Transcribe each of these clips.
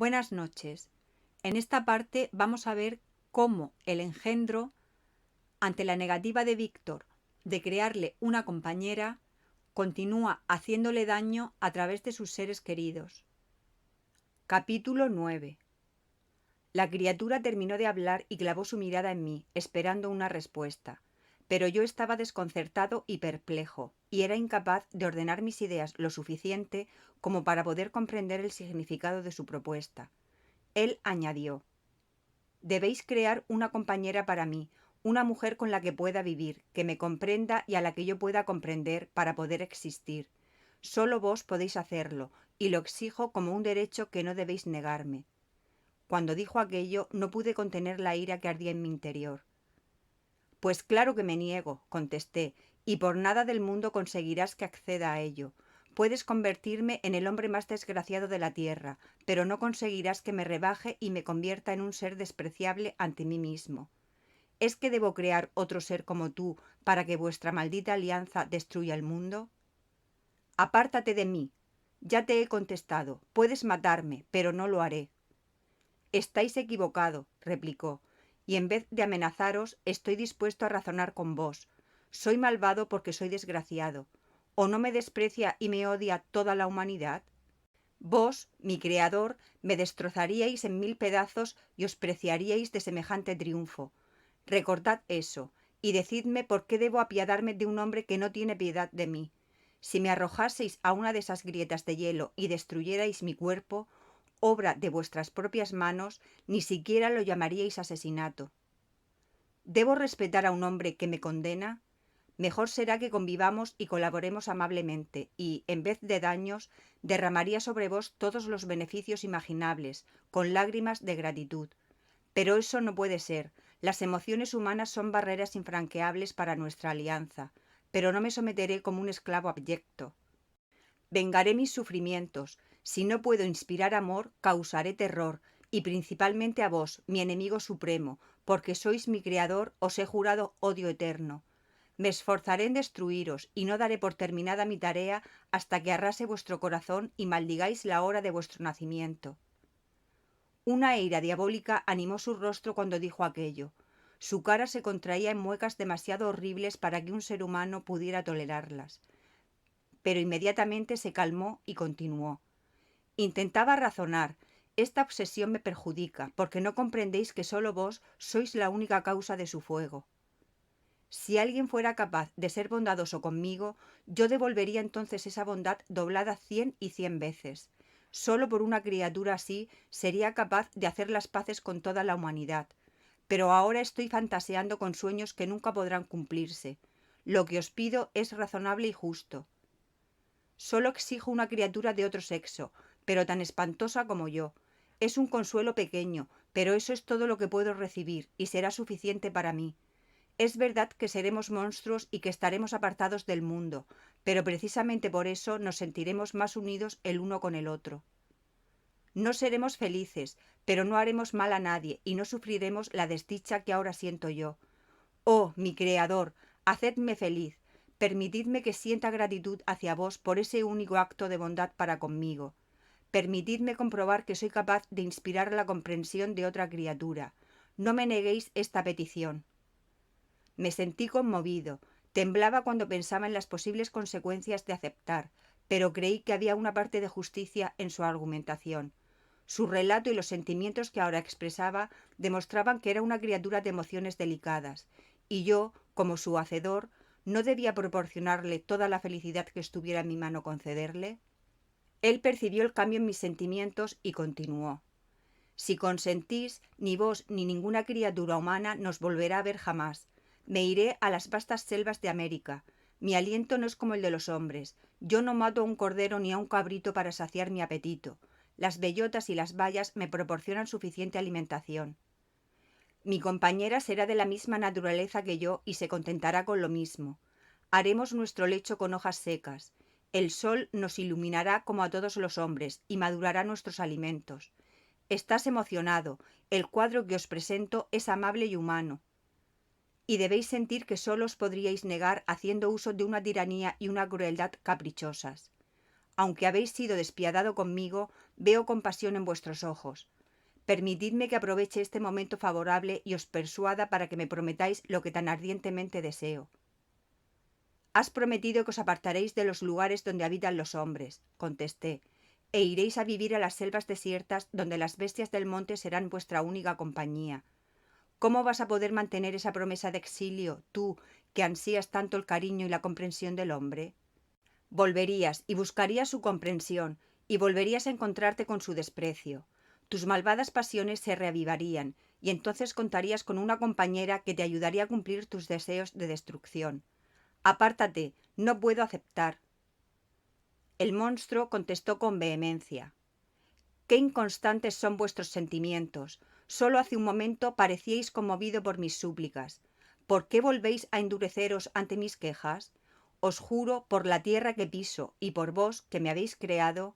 Buenas noches. En esta parte vamos a ver cómo el engendro, ante la negativa de Víctor de crearle una compañera, continúa haciéndole daño a través de sus seres queridos. Capítulo 9. La criatura terminó de hablar y clavó su mirada en mí, esperando una respuesta. Pero yo estaba desconcertado y perplejo, y era incapaz de ordenar mis ideas lo suficiente como para poder comprender el significado de su propuesta. Él añadió: «Debéis crear una compañera para mí, una mujer con la que pueda vivir, que me comprenda y a la que yo pueda comprender para poder existir. Solo vos podéis hacerlo, y lo exijo como un derecho que no debéis negarme». Cuando dijo aquello, no pude contener la ira que ardía en mi interior. «Pues claro que me niego», contesté, «y por nada del mundo conseguirás que acceda a ello. Puedes convertirme en el hombre más desgraciado de la tierra, pero no conseguirás que me rebaje y me convierta en un ser despreciable ante mí mismo. ¿Es que debo crear otro ser como tú para que vuestra maldita alianza destruya el mundo? Apártate de mí. Ya te he contestado. Puedes matarme, pero no lo haré». «Estáis equivocado», replicó, «y en vez de amenazaros, estoy dispuesto a razonar con vos. Soy malvado porque soy desgraciado. ¿O no me desprecia y me odia toda la humanidad? Vos, mi creador, me destrozaríais en 1000 pedazos y os preciaríais de semejante triunfo. Recordad eso, y decidme por qué debo apiadarme de un hombre que no tiene piedad de mí. Si me arrojaseis a una de esas grietas de hielo y destruyerais mi cuerpo, obra de vuestras propias manos, ni siquiera lo llamaríais asesinato. ¿Debo respetar a un hombre que me condena? Mejor será que convivamos y colaboremos amablemente, y, en vez de daños, derramaría sobre vos todos los beneficios imaginables, con lágrimas de gratitud. Pero eso no puede ser. Las emociones humanas son barreras infranqueables para nuestra alianza, pero no me someteré como un esclavo abyecto. Vengaré mis sufrimientos. Si no puedo inspirar amor, causaré terror, y principalmente a vos, mi enemigo supremo, porque sois mi creador, os he jurado odio eterno. Me esforzaré en destruiros, y no daré por terminada mi tarea hasta que arrase vuestro corazón y maldigáis la hora de vuestro nacimiento. Una ira diabólica animó su rostro cuando dijo aquello. Su cara se contraía en muecas demasiado horribles para que un ser humano pudiera tolerarlas. Pero inmediatamente se calmó y continuó. Intentaba razonar. Esta obsesión me perjudica, porque no comprendéis que solo vos sois la única causa de su fuego. Si alguien fuera capaz de ser bondadoso conmigo, yo devolvería entonces esa bondad doblada 100 y 100 veces. Solo por una criatura así sería capaz de hacer las paces con toda la humanidad. Pero ahora estoy fantaseando con sueños que nunca podrán cumplirse. Lo que os pido es razonable y justo. Solo exijo una criatura de otro sexo, pero tan espantosa como yo. Es un consuelo pequeño, pero eso es todo lo que puedo recibir, y será suficiente para mí. Es verdad que seremos monstruos y que estaremos apartados del mundo, pero precisamente por eso nos sentiremos más unidos el uno con el otro. No seremos felices, pero no haremos mal a nadie y no sufriremos la desdicha que ahora siento yo. Oh, mi Creador, hacedme feliz. Permitidme que sienta gratitud hacia vos por ese único acto de bondad para conmigo. Permitidme comprobar que soy capaz de inspirar la comprensión de otra criatura. No me neguéis esta petición». Me sentí conmovido, temblaba cuando pensaba en las posibles consecuencias de aceptar, pero creí que había una parte de justicia en su argumentación. Su relato y los sentimientos que ahora expresaba demostraban que era una criatura de emociones delicadas, y yo, como su hacedor, ¿no debía proporcionarle toda la felicidad que estuviera en mi mano concederle? Él percibió el cambio en mis sentimientos y continuó. «Si consentís, ni vos ni ninguna criatura humana nos volverá a ver jamás. Me iré a las vastas selvas de América. Mi aliento no es como el de los hombres. Yo no mato a un cordero ni a un cabrito para saciar mi apetito. Las bellotas y las bayas me proporcionan suficiente alimentación. Mi compañera será de la misma naturaleza que yo y se contentará con lo mismo. Haremos nuestro lecho con hojas secas. El sol nos iluminará como a todos los hombres y madurará nuestros alimentos. Estás emocionado. El cuadro que os presento es amable y humano. Y debéis sentir que solo os podríais negar haciendo uso de una tiranía y una crueldad caprichosas. Aunque habéis sido despiadado conmigo, Veo compasión en vuestros ojos. Permitidme que aproveche este momento favorable y os persuada para que me prometáis lo que tan ardientemente deseo. Has prometido que os apartaréis de los lugares donde habitan los hombres, contesté, e iréis a vivir a las selvas desiertas donde las bestias del monte serán vuestra única compañía. ¿Cómo vas a poder mantener esa promesa de exilio, tú, que ansías tanto el cariño y la comprensión del hombre? Volverías y buscarías su comprensión, y volverías a encontrarte con su desprecio. Tus malvadas pasiones se reavivarían, y entonces contarías con una compañera que te ayudaría a cumplir tus deseos de destrucción. Apártate, no puedo aceptar. El monstruo contestó con vehemencia. Qué inconstantes son vuestros sentimientos. Solo hace un momento parecíais conmovido por mis súplicas. ¿Por qué volvéis a endureceros ante mis quejas? Os juro por la tierra que piso y por vos que me habéis creado,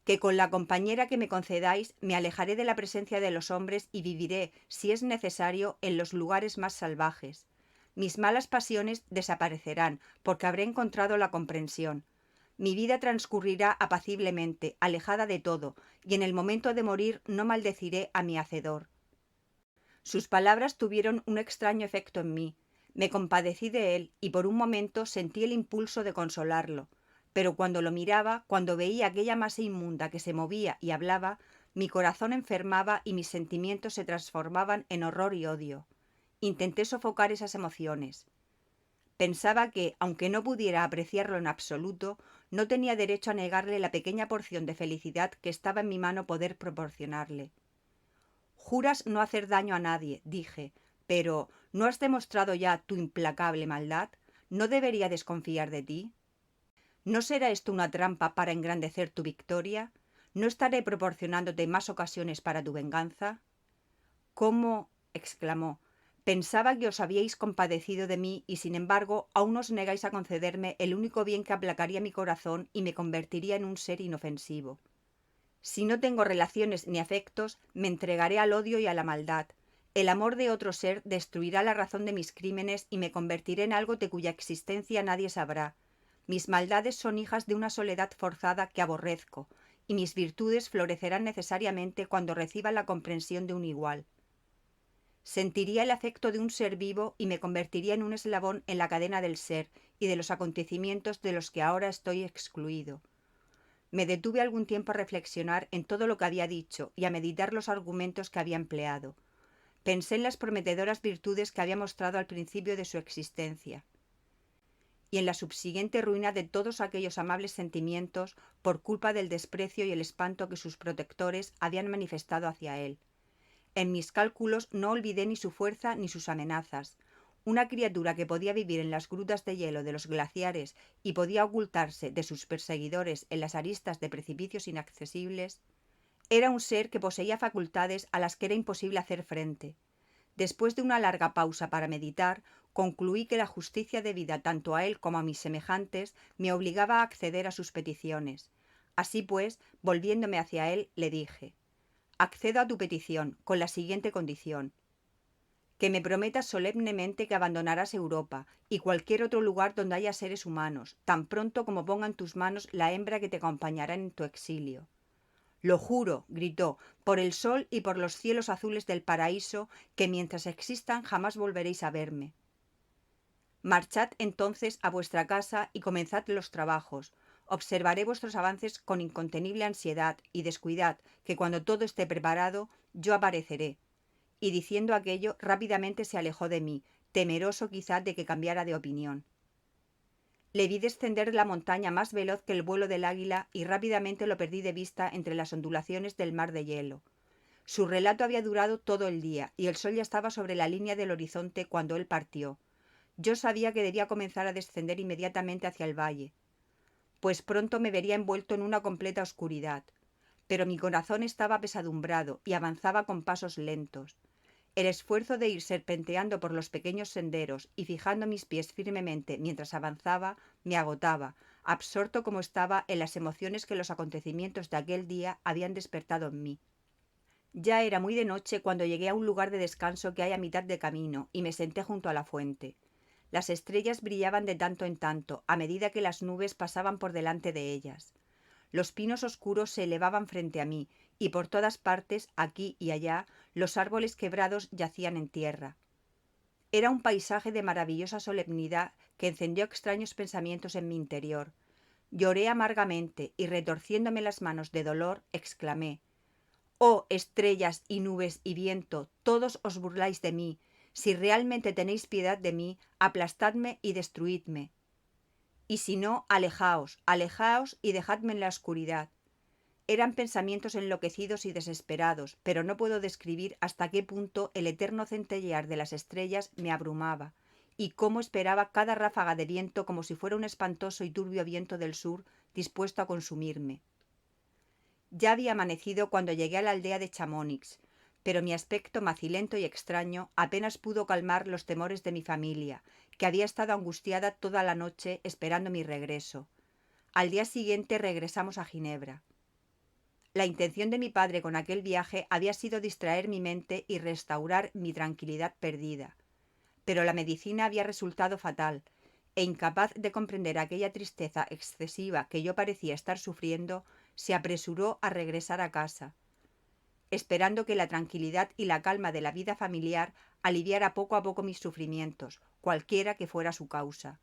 que con la compañera que me concedáis me alejaré de la presencia de los hombres y viviré, si es necesario, en los lugares más salvajes. Mis malas pasiones desaparecerán, porque habré encontrado la comprensión. Mi vida transcurrirá apaciblemente, alejada de todo, y en el momento de morir no maldeciré a mi hacedor. Sus palabras tuvieron un extraño efecto en mí. Me compadecí de él y por un momento sentí el impulso de consolarlo. Pero cuando lo miraba, cuando veía aquella masa inmunda que se movía y hablaba, mi corazón enfermaba y mis sentimientos se transformaban en horror y odio. Intenté sofocar esas emociones. Pensaba que, aunque no pudiera apreciarlo en absoluto, no tenía derecho a negarle la pequeña porción de felicidad que estaba en mi mano poder proporcionarle. Juras no hacer daño a nadie, dije, pero ¿no has demostrado ya tu implacable maldad? ¿No debería desconfiar de ti? ¿No será esto una trampa para engrandecer tu victoria? ¿No estaré proporcionándote más ocasiones para tu venganza? ¿Cómo? Exclamó. Pensaba que os habíais compadecido de mí y sin embargo aún os negáis a concederme el único bien que aplacaría mi corazón y me convertiría en un ser inofensivo. Si no tengo relaciones ni afectos, me entregaré al odio y a la maldad. El amor de otro ser destruirá la razón de mis crímenes y me convertiré en algo de cuya existencia nadie sabrá. Mis maldades son hijas de una soledad forzada que aborrezco, y mis virtudes florecerán necesariamente cuando reciban la comprensión de un igual. Sentiría el afecto de un ser vivo y me convertiría en un eslabón en la cadena del ser y de los acontecimientos de los que ahora estoy excluido. Me detuve algún tiempo a reflexionar en todo lo que había dicho y a meditar los argumentos que había empleado. Pensé en las prometedoras virtudes que había mostrado al principio de su existencia y en la subsiguiente ruina de todos aquellos amables sentimientos por culpa del desprecio y el espanto que sus protectores habían manifestado hacia él. En mis cálculos no olvidé ni su fuerza ni sus amenazas. Una criatura que podía vivir en las grutas de hielo de los glaciares y podía ocultarse de sus perseguidores en las aristas de precipicios inaccesibles, era un ser que poseía facultades a las que era imposible hacer frente. Después de una larga pausa para meditar, concluí que la justicia debida tanto a él como a mis semejantes me obligaba a acceder a sus peticiones. Así pues, volviéndome hacia él, le dije: accedo a tu petición, con la siguiente condición: que me prometas solemnemente que abandonarás Europa y cualquier otro lugar donde haya seres humanos, tan pronto como ponga en tus manos la hembra que te acompañará en tu exilio. Lo juro, gritó, por el sol y por los cielos azules del paraíso, que mientras existan jamás volveréis a verme. Marchad entonces a vuestra casa y comenzad los trabajos. Observaré vuestros avances con incontenible ansiedad y descuidad, que cuando todo esté preparado, yo apareceré. Y diciendo aquello, rápidamente se alejó de mí, temeroso quizá de que cambiara de opinión. Le vi descender la montaña más veloz que el vuelo del águila y rápidamente lo perdí de vista entre las ondulaciones del mar de hielo. Su relato había durado todo el día y el sol ya estaba sobre la línea del horizonte cuando él partió. Yo sabía que debía comenzar a descender inmediatamente hacia el valle, pues pronto me vería envuelto en una completa oscuridad. Pero mi corazón estaba apesadumbrado y avanzaba con pasos lentos. El esfuerzo de ir serpenteando por los pequeños senderos y fijando mis pies firmemente mientras avanzaba me agotaba, absorto como estaba en las emociones que los acontecimientos de aquel día habían despertado en mí. Ya era muy de noche cuando llegué a un lugar de descanso que hay a mitad de camino y me senté junto a la fuente. Las estrellas brillaban de tanto en tanto, a medida que las nubes pasaban por delante de ellas. Los pinos oscuros se elevaban frente a mí, y por todas partes, aquí y allá, los árboles quebrados yacían en tierra. Era un paisaje de maravillosa solemnidad que encendió extraños pensamientos en mi interior. Lloré amargamente y, retorciéndome las manos de dolor, exclamé: «Oh estrellas y nubes y viento, todos os burláis de mí. Si realmente tenéis piedad de mí, aplastadme y destruidme. Y si no, alejaos, alejaos y dejadme en la oscuridad». Eran pensamientos enloquecidos y desesperados, pero no puedo describir hasta qué punto el eterno centellear de las estrellas me abrumaba, y cómo esperaba cada ráfaga de viento como si fuera un espantoso y turbio viento del sur dispuesto a consumirme. Ya había amanecido cuando llegué a la aldea de Chamonix, pero mi aspecto macilento y extraño apenas pudo calmar los temores de mi familia, que había estado angustiada toda la noche esperando mi regreso. Al día siguiente regresamos a Ginebra. La intención de mi padre con aquel viaje había sido distraer mi mente y restaurar mi tranquilidad perdida. Pero la medicina había resultado fatal, e incapaz de comprender aquella tristeza excesiva que yo parecía estar sufriendo, se apresuró a regresar a casa, esperando que la tranquilidad y la calma de la vida familiar aliviara poco a poco mis sufrimientos, cualquiera que fuera su causa.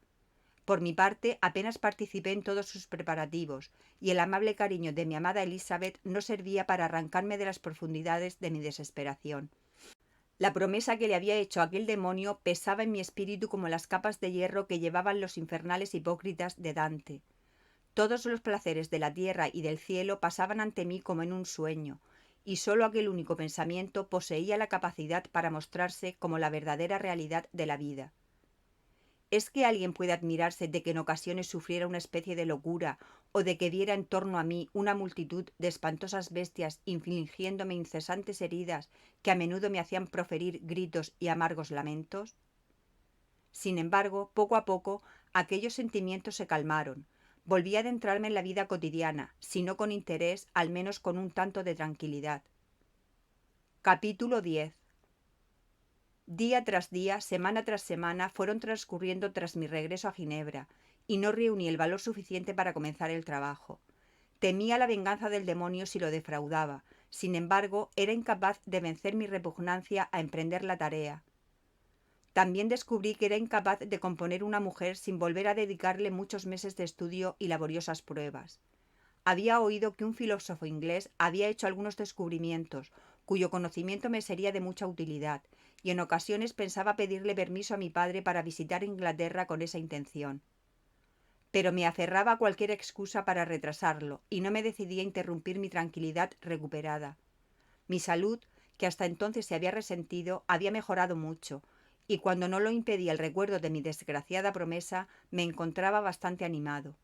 Por mi parte, apenas participé en todos sus preparativos, y el amable cariño de mi amada Elizabeth no servía para arrancarme de las profundidades de mi desesperación. La promesa que le había hecho aquel demonio pesaba en mi espíritu como las capas de hierro que llevaban los infernales hipócritas de Dante. Todos los placeres de la tierra y del cielo pasaban ante mí como en un sueño, y sólo aquel único pensamiento poseía la capacidad para mostrarse como la verdadera realidad de la vida. ¿Es que alguien puede admirarse de que en ocasiones sufriera una especie de locura o de que viera en torno a mí una multitud de espantosas bestias infligiéndome incesantes heridas que a menudo me hacían proferir gritos y amargos lamentos? Sin embargo, poco a poco, aquellos sentimientos se calmaron. Volví a adentrarme en la vida cotidiana, si no con interés, al menos con un tanto de tranquilidad. Capítulo 10. Día tras día, semana tras semana, fueron transcurriendo tras mi regreso a Ginebra, y no reuní el valor suficiente para comenzar el trabajo. Temía la venganza del demonio si lo defraudaba. Sin embargo, era incapaz de vencer mi repugnancia a emprender la tarea. También descubrí que era incapaz de componer una mujer sin volver a dedicarle muchos meses de estudio y laboriosas pruebas. Había oído que un filósofo inglés había hecho algunos descubrimientos, cuyo conocimiento me sería de mucha utilidad, y en ocasiones pensaba pedirle permiso a mi padre para visitar Inglaterra con esa intención. Pero me aferraba a cualquier excusa para retrasarlo, y no me decidía a interrumpir mi tranquilidad recuperada. Mi salud, que hasta entonces se había resentido, había mejorado mucho, y cuando no lo impedía el recuerdo de mi desgraciada promesa, me encontraba bastante animado.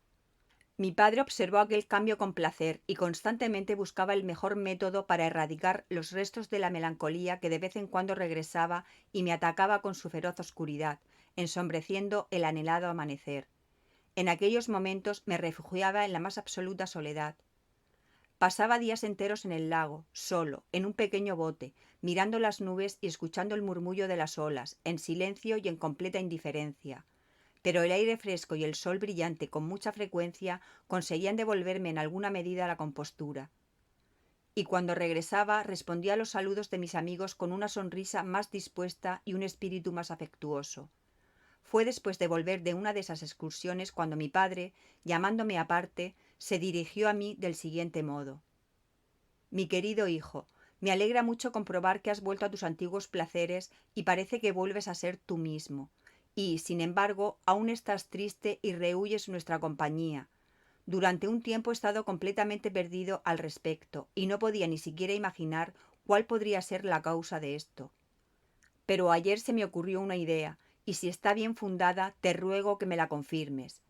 Mi padre observó aquel cambio con placer y constantemente buscaba el mejor método para erradicar los restos de la melancolía que de vez en cuando regresaba y me atacaba con su feroz oscuridad, ensombreciendo el anhelado amanecer. En aquellos momentos me refugiaba en la más absoluta soledad. Pasaba días enteros en el lago, solo, en un pequeño bote, mirando las nubes y escuchando el murmullo de las olas, en silencio y en completa indiferencia. Pero el aire fresco y el sol brillante con mucha frecuencia conseguían devolverme en alguna medida la compostura. Y cuando regresaba respondía a los saludos de mis amigos con una sonrisa más dispuesta y un espíritu más afectuoso. Fue después de volver de una de esas excursiones cuando mi padre, llamándome aparte, se dirigió a mí del siguiente modo: «Mi querido hijo, me alegra mucho comprobar que has vuelto a tus antiguos placeres y parece que vuelves a ser tú mismo. Y, sin embargo, aún estás triste y rehuyes nuestra compañía. Durante un tiempo he estado completamente perdido al respecto y no podía ni siquiera imaginar cuál podría ser la causa de esto. Pero ayer se me ocurrió una idea, y si está bien fundada, te ruego que me la confirmes.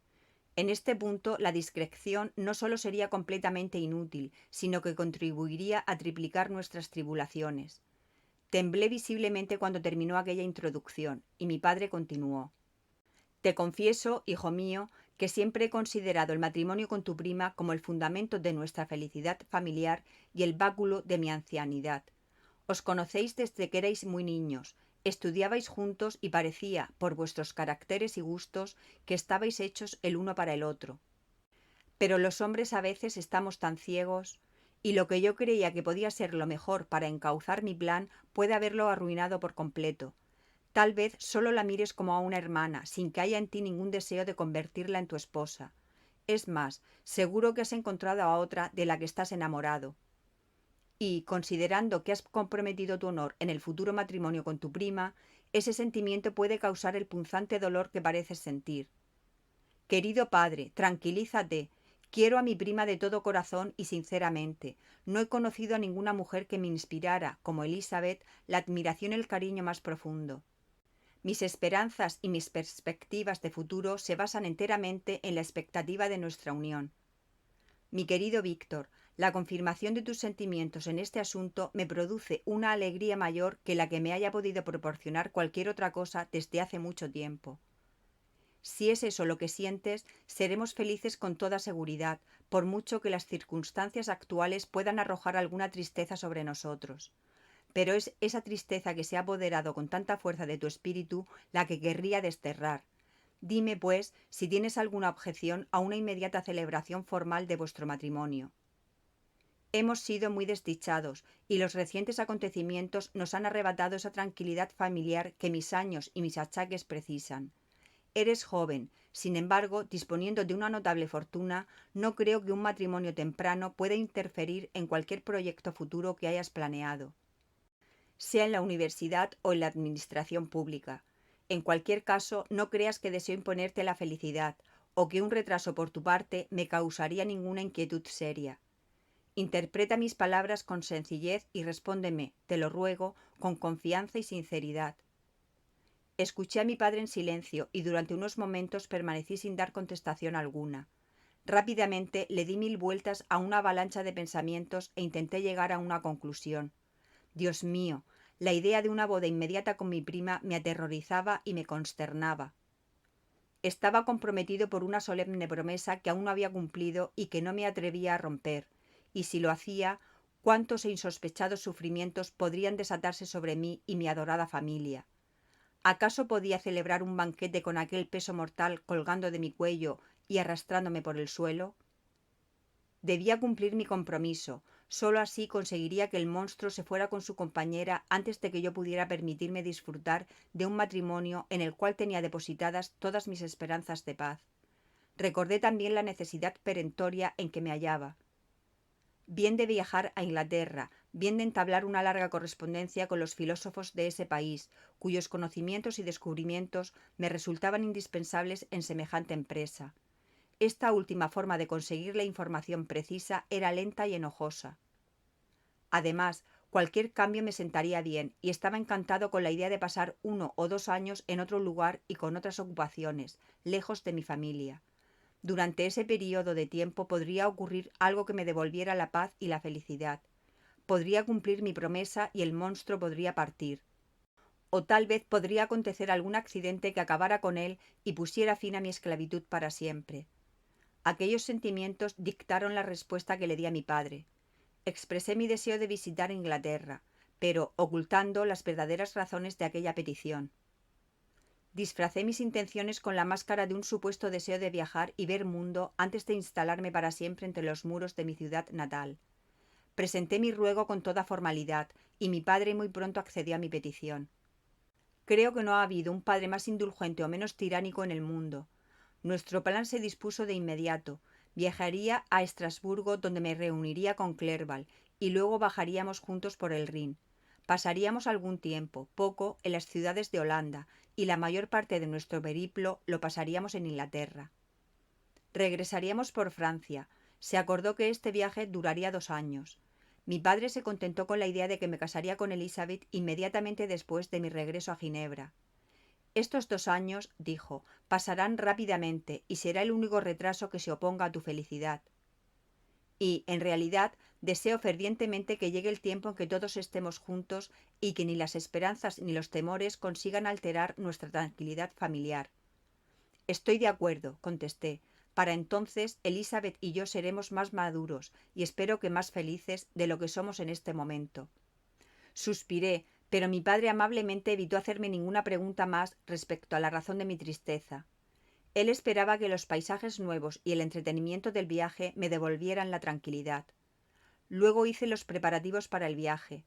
En este punto, la discreción no solo sería completamente inútil, sino que contribuiría a triplicar nuestras tribulaciones». Temblé visiblemente cuando terminó aquella introducción, y mi padre continuó: «Te confieso, hijo mío, que siempre he considerado el matrimonio con tu prima como el fundamento de nuestra felicidad familiar y el báculo de mi ancianidad. Os conocéis desde que erais muy niños, estudiabais juntos y parecía, por vuestros caracteres y gustos, que estabais hechos el uno para el otro. Pero los hombres a veces estamos tan ciegos, y lo que yo creía que podía ser lo mejor para encauzar mi plan puede haberlo arruinado por completo. Tal vez solo la mires como a una hermana, sin que haya en ti ningún deseo de convertirla en tu esposa. Es más, seguro que has encontrado a otra de la que estás enamorado. Y, considerando que has comprometido tu honor en el futuro matrimonio con tu prima, ese sentimiento puede causar el punzante dolor que pareces sentir. Querido padre, tranquilízate. Quiero a mi prima de todo corazón y sinceramente. No he conocido a ninguna mujer que me inspirara, como Elizabeth, la admiración y el cariño más profundo. Mis esperanzas y mis perspectivas de futuro se basan enteramente en la expectativa de nuestra unión. Mi querido Víctor, la confirmación de tus sentimientos en este asunto me produce una alegría mayor que la que me haya podido proporcionar cualquier otra cosa desde hace mucho tiempo. Si es eso lo que sientes, seremos felices con toda seguridad, por mucho que las circunstancias actuales puedan arrojar alguna tristeza sobre nosotros. Pero es esa tristeza que se ha apoderado con tanta fuerza de tu espíritu la que querría desterrar. Dime, pues, si tienes alguna objeción a una inmediata celebración formal de vuestro matrimonio. Hemos sido muy desdichados y los recientes acontecimientos nos han arrebatado esa tranquilidad familiar que mis años y mis achaques precisan. Eres joven, sin embargo, disponiendo de una notable fortuna, no creo que un matrimonio temprano pueda interferir en cualquier proyecto futuro que hayas planeado, sea en la universidad o en la administración pública. En cualquier caso, no creas que deseo imponerte la felicidad o que un retraso por tu parte me causaría ninguna inquietud seria. Interpreta mis palabras con sencillez y respóndeme, te lo ruego, con confianza y sinceridad. Escuché a mi padre en silencio y durante unos momentos permanecí sin dar contestación alguna. Rápidamente le di 1000 vueltas a una avalancha de pensamientos e intenté llegar a una conclusión. Dios mío, la idea de una boda inmediata con mi prima me aterrorizaba y me consternaba. Estaba comprometido por una solemne promesa que aún no había cumplido y que no me atrevía a romper, y si lo hacía, cuántos e insospechados sufrimientos podrían desatarse sobre mí y mi adorada familia. ¿Acaso podía celebrar un banquete con aquel peso mortal colgando de mi cuello y arrastrándome por el suelo? Debía cumplir mi compromiso. Sólo así conseguiría que el monstruo se fuera con su compañera antes de que yo pudiera permitirme disfrutar de un matrimonio en el cual tenía depositadas todas mis esperanzas de paz. Recordé también la necesidad perentoria en que me hallaba. Bien de viajar a Inglaterra, bien de entablar una larga correspondencia con los filósofos de ese país, cuyos conocimientos y descubrimientos me resultaban indispensables en semejante empresa. Esta última forma de conseguir la información precisa era lenta y enojosa. Además, cualquier cambio me sentaría bien y estaba encantado con la idea de pasar 1 o 2 años en otro lugar y con otras ocupaciones, lejos de mi familia. Durante ese período de tiempo podría ocurrir algo que me devolviera la paz y la felicidad. Podría cumplir mi promesa y el monstruo podría partir. O tal vez podría acontecer algún accidente que acabara con él y pusiera fin a mi esclavitud para siempre. Aquellos sentimientos dictaron la respuesta que le di a mi padre. Expresé mi deseo de visitar Inglaterra, pero ocultando las verdaderas razones de aquella petición. Disfracé mis intenciones con la máscara de un supuesto deseo de viajar y ver mundo antes de instalarme para siempre entre los muros de mi ciudad natal. Presenté mi ruego con toda formalidad y mi padre muy pronto accedió a mi petición. Creo que no ha habido un padre más indulgente o menos tiránico en el mundo. Nuestro plan se dispuso de inmediato. Viajaría a Estrasburgo, donde me reuniría con Clerval, y luego bajaríamos juntos por el Rin. Pasaríamos algún tiempo, poco, en las ciudades de Holanda, y la mayor parte de nuestro periplo lo pasaríamos en Inglaterra. Regresaríamos por Francia. Se acordó que este viaje duraría 2 años. Mi padre se contentó con la idea de que me casaría con Elizabeth inmediatamente después de mi regreso a Ginebra. Estos 2 años, dijo, pasarán rápidamente y será el único retraso que se oponga a tu felicidad. Y, en realidad, deseo fervientemente que llegue el tiempo en que todos estemos juntos y que ni las esperanzas ni los temores consigan alterar nuestra tranquilidad familiar. Estoy de acuerdo, contesté. Para entonces, Elizabeth y yo seremos más maduros y espero que más felices de lo que somos en este momento. Suspiré, pero mi padre amablemente evitó hacerme ninguna pregunta más respecto a la razón de mi tristeza. Él esperaba que los paisajes nuevos y el entretenimiento del viaje me devolvieran la tranquilidad. Luego hice los preparativos para el viaje,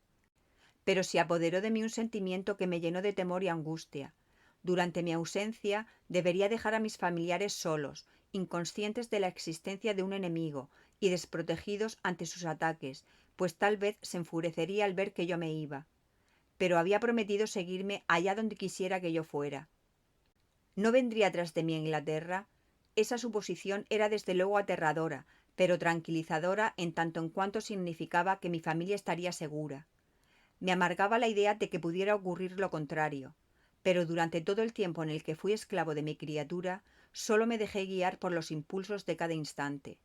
pero se apoderó de mí un sentimiento que me llenó de temor y angustia. Durante mi ausencia debería dejar a mis familiares solos, inconscientes de la existencia de un enemigo y desprotegidos ante sus ataques, pues tal vez se enfurecería al ver que yo me iba. Pero había prometido seguirme allá donde quisiera que yo fuera. ¿No vendría tras de mí a Inglaterra? Esa suposición era desde luego aterradora, pero tranquilizadora en tanto en cuanto significaba que mi familia estaría segura. Me amargaba la idea de que pudiera ocurrir lo contrario, pero durante todo el tiempo en el que fui esclavo de mi criatura, solo me dejé guiar por los impulsos de cada instante.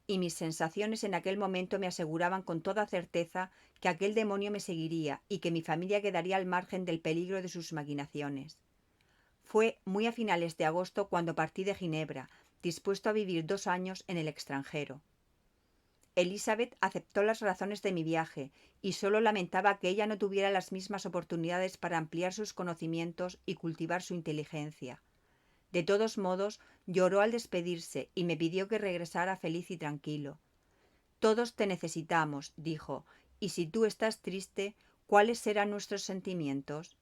Y mis sensaciones en aquel momento me aseguraban con toda certeza que aquel demonio me seguiría y que mi familia quedaría al margen del peligro de sus maquinaciones. Fue muy a finales de agosto cuando partí de Ginebra, dispuesto a vivir 2 años en el extranjero. Elizabeth aceptó las razones de mi viaje y solo lamentaba que ella no tuviera las mismas oportunidades para ampliar sus conocimientos y cultivar su inteligencia. De todos modos, lloró al despedirse y me pidió que regresara feliz y tranquilo. Todos te necesitamos, dijo, y si tú estás triste, ¿cuáles serán nuestros sentimientos?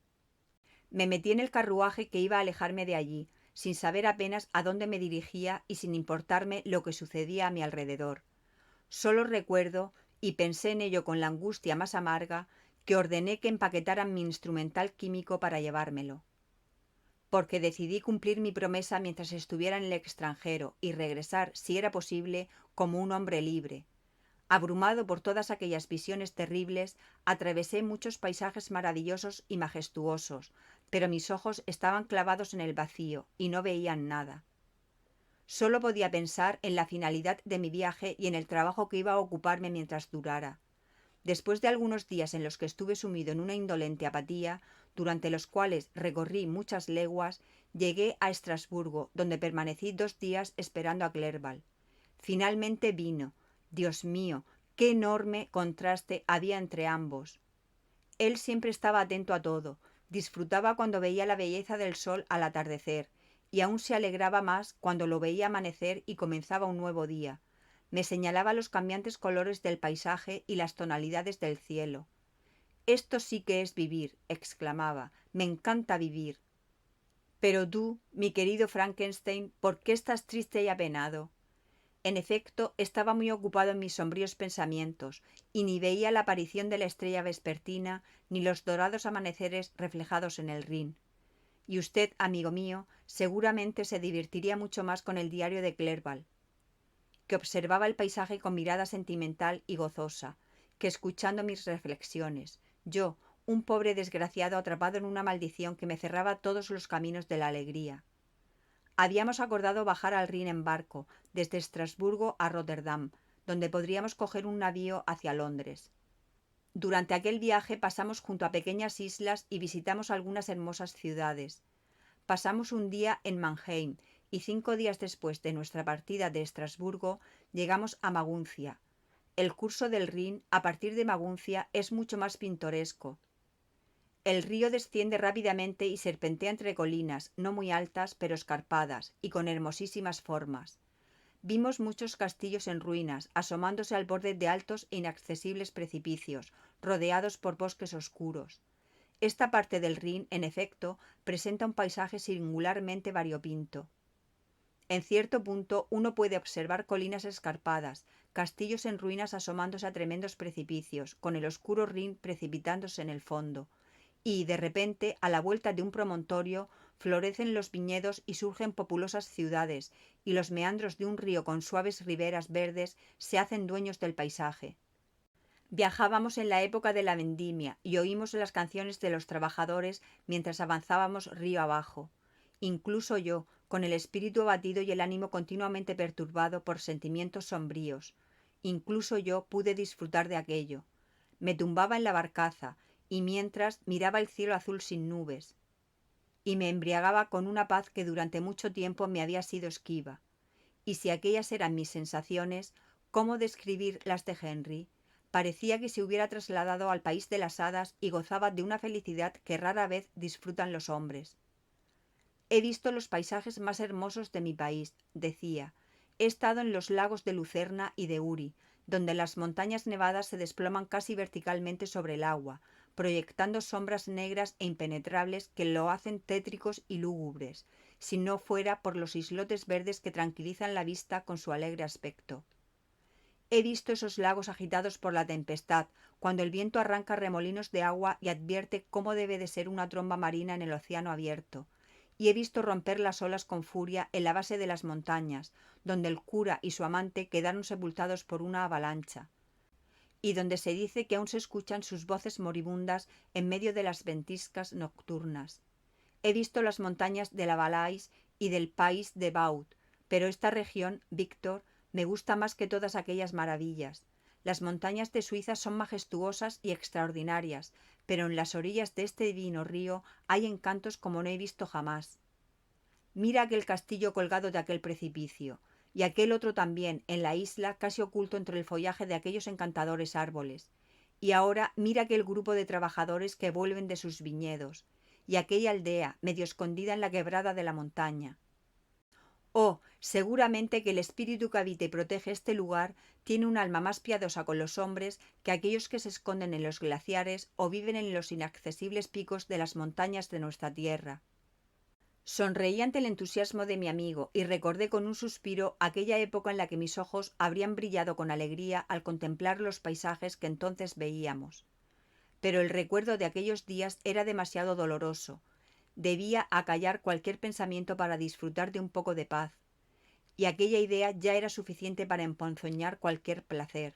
Me metí en el carruaje que iba a alejarme de allí, sin saber apenas a dónde me dirigía y sin importarme lo que sucedía a mi alrededor. Solo recuerdo, y pensé en ello con la angustia más amarga, que ordené que empaquetaran mi instrumental químico para llevármelo. Porque decidí cumplir mi promesa mientras estuviera en el extranjero y regresar, si era posible, como un hombre libre. Abrumado por todas aquellas visiones terribles, atravesé muchos paisajes maravillosos y majestuosos, pero mis ojos estaban clavados en el vacío y no veían nada. Solo podía pensar en la finalidad de mi viaje y en el trabajo que iba a ocuparme mientras durara. Después de algunos días en los que estuve sumido en una indolente apatía, durante los cuales recorrí muchas leguas, llegué a Estrasburgo, donde permanecí 2 días esperando a Clerval. Finalmente vino. Dios mío, qué enorme contraste había entre ambos. Él siempre estaba atento a todo, disfrutaba cuando veía la belleza del sol al atardecer, y aún se alegraba más cuando lo veía amanecer y comenzaba un nuevo día. Me señalaba los cambiantes colores del paisaje y las tonalidades del cielo. Esto sí que es vivir, exclamaba. Me encanta vivir. Pero tú, mi querido Frankenstein, ¿por qué estás triste y apenado? En efecto, estaba muy ocupado en mis sombríos pensamientos, y ni veía la aparición de la estrella vespertina, ni los dorados amaneceres reflejados en el Rin. Y usted, amigo mío, seguramente se divertiría mucho más con el diario de Clerval, que observaba el paisaje con mirada sentimental y gozosa, que escuchando mis reflexiones. Yo, un pobre desgraciado atrapado en una maldición que me cerraba todos los caminos de la alegría. Habíamos acordado bajar al Rin en barco, desde Estrasburgo a Rotterdam, donde podríamos coger un navío hacia Londres. Durante aquel viaje pasamos junto a pequeñas islas y visitamos algunas hermosas ciudades. Pasamos un día en Mannheim y 5 días después de nuestra partida de Estrasburgo llegamos a Maguncia. El curso del Rin, a partir de Maguncia, es mucho más pintoresco. El río desciende rápidamente y serpentea entre colinas, no muy altas, pero escarpadas, y con hermosísimas formas. Vimos muchos castillos en ruinas, asomándose al borde de altos e inaccesibles precipicios, rodeados por bosques oscuros. Esta parte del Rin, en efecto, presenta un paisaje singularmente variopinto. En cierto punto uno puede observar colinas escarpadas, castillos en ruinas asomándose a tremendos precipicios, con el oscuro Rin precipitándose en el fondo. Y, de repente, a la vuelta de un promontorio, florecen los viñedos y surgen populosas ciudades, y los meandros de un río con suaves riberas verdes se hacen dueños del paisaje. Viajábamos en la época de la vendimia y oímos las canciones de los trabajadores mientras avanzábamos río abajo. Incluso yo, con el espíritu abatido y el ánimo continuamente perturbado por sentimientos sombríos, incluso yo pude disfrutar de aquello. Me tumbaba en la barcaza, y mientras miraba el cielo azul sin nubes, y me embriagaba con una paz que durante mucho tiempo me había sido esquiva. Y si aquellas eran mis sensaciones, ¿cómo describir las de Henry? Parecía que se hubiera trasladado al país de las hadas y gozaba de una felicidad que rara vez disfrutan los hombres. He visto los paisajes más hermosos de mi país, decía. He estado en los lagos de Lucerna y de Uri, donde las montañas nevadas se desploman casi verticalmente sobre el agua, proyectando sombras negras e impenetrables que lo hacen tétricos y lúgubres, si no fuera por los islotes verdes que tranquilizan la vista con su alegre aspecto. He visto esos lagos agitados por la tempestad, cuando el viento arranca remolinos de agua y advierte cómo debe de ser una tromba marina en el océano abierto, y he visto romper las olas con furia en la base de las montañas, donde el cura y su amante quedaron sepultados por una avalancha, y donde se dice que aún se escuchan sus voces moribundas en medio de las ventiscas nocturnas. He visto las montañas de la Valais y del Pays de Vaud, pero esta región, Víctor, me gusta más que todas aquellas maravillas. Las montañas de Suiza son majestuosas y extraordinarias, pero en las orillas de este divino río hay encantos como no he visto jamás. Mira aquel castillo colgado de aquel precipicio, y aquel otro también, en la isla, casi oculto entre el follaje de aquellos encantadores árboles. Y ahora mira aquel grupo de trabajadores que vuelven de sus viñedos, y aquella aldea, medio escondida en la quebrada de la montaña. Oh, seguramente que el espíritu que habita y protege este lugar tiene un alma más piadosa con los hombres que aquellos que se esconden en los glaciares o viven en los inaccesibles picos de las montañas de nuestra tierra. Sonreí ante el entusiasmo de mi amigo y recordé con un suspiro aquella época en la que mis ojos habrían brillado con alegría al contemplar los paisajes que entonces veíamos. Pero el recuerdo de aquellos días era demasiado doloroso. Debía acallar cualquier pensamiento para disfrutar de un poco de paz, y aquella idea ya era suficiente para emponzoñar cualquier placer.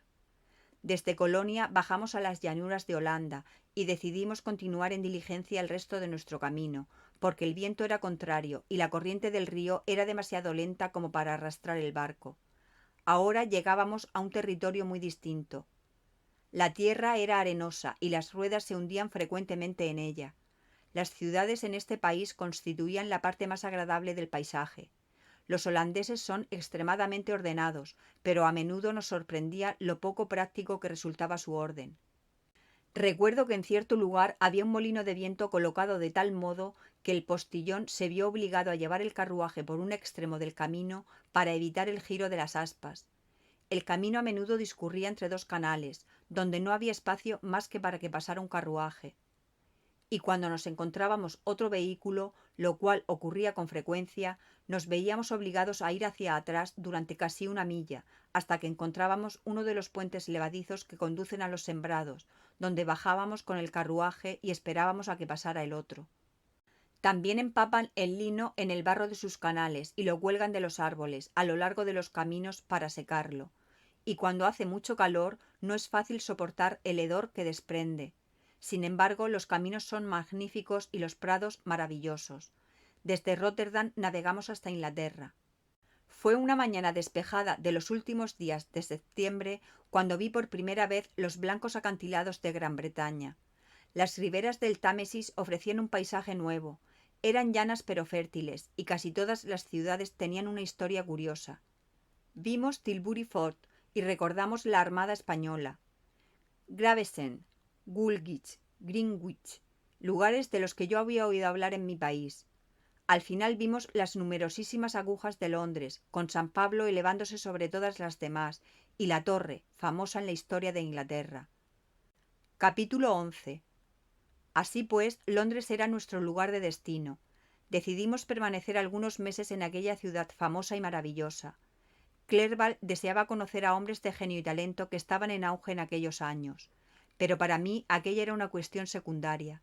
Desde Colonia bajamos a las llanuras de Holanda y decidimos continuar en diligencia el resto de nuestro camino, porque el viento era contrario y la corriente del río era demasiado lenta como para arrastrar el barco. Ahora llegábamos a un territorio muy distinto. La tierra era arenosa y las ruedas se hundían frecuentemente en ella. Las ciudades en este país constituían la parte más agradable del paisaje. Los holandeses son extremadamente ordenados, pero a menudo nos sorprendía lo poco práctico que resultaba su orden. Recuerdo que en cierto lugar había un molino de viento colocado de tal modo que el postillón se vio obligado a llevar el carruaje por un extremo del camino para evitar el giro de las aspas. El camino a menudo discurría entre dos canales, donde no había espacio más que para que pasara un carruaje. Y cuando nos encontrábamos otro vehículo, lo cual ocurría con frecuencia, nos veíamos obligados a ir hacia atrás durante casi una milla, hasta que encontrábamos uno de los puentes levadizos que conducen a los sembrados, donde bajábamos con el carruaje y esperábamos a que pasara el otro. También empapan el lino en el barro de sus canales y lo cuelgan de los árboles a lo largo de los caminos para secarlo. Y cuando hace mucho calor no es fácil soportar el hedor que desprende. Sin embargo, los caminos son magníficos y los prados maravillosos. Desde Rotterdam navegamos hasta Inglaterra. Fue una mañana despejada de los últimos días de septiembre cuando vi por primera vez los blancos acantilados de Gran Bretaña. Las riberas del Támesis ofrecían un paisaje nuevo. Eran llanas pero fértiles, y casi todas las ciudades tenían una historia curiosa. Vimos Tilbury Fort y recordamos la Armada Española. Gravesend, Woolwich, Greenwich, lugares de los que yo había oído hablar en mi país. Al final vimos las numerosísimas agujas de Londres, con San Pablo elevándose sobre todas las demás, y la torre, famosa en la historia de Inglaterra. Capítulo 11. Así pues, Londres era nuestro lugar de destino. Decidimos permanecer algunos meses en aquella ciudad famosa y maravillosa. Clerval deseaba conocer a hombres de genio y talento que estaban en auge en aquellos años, pero para mí aquella era una cuestión secundaria.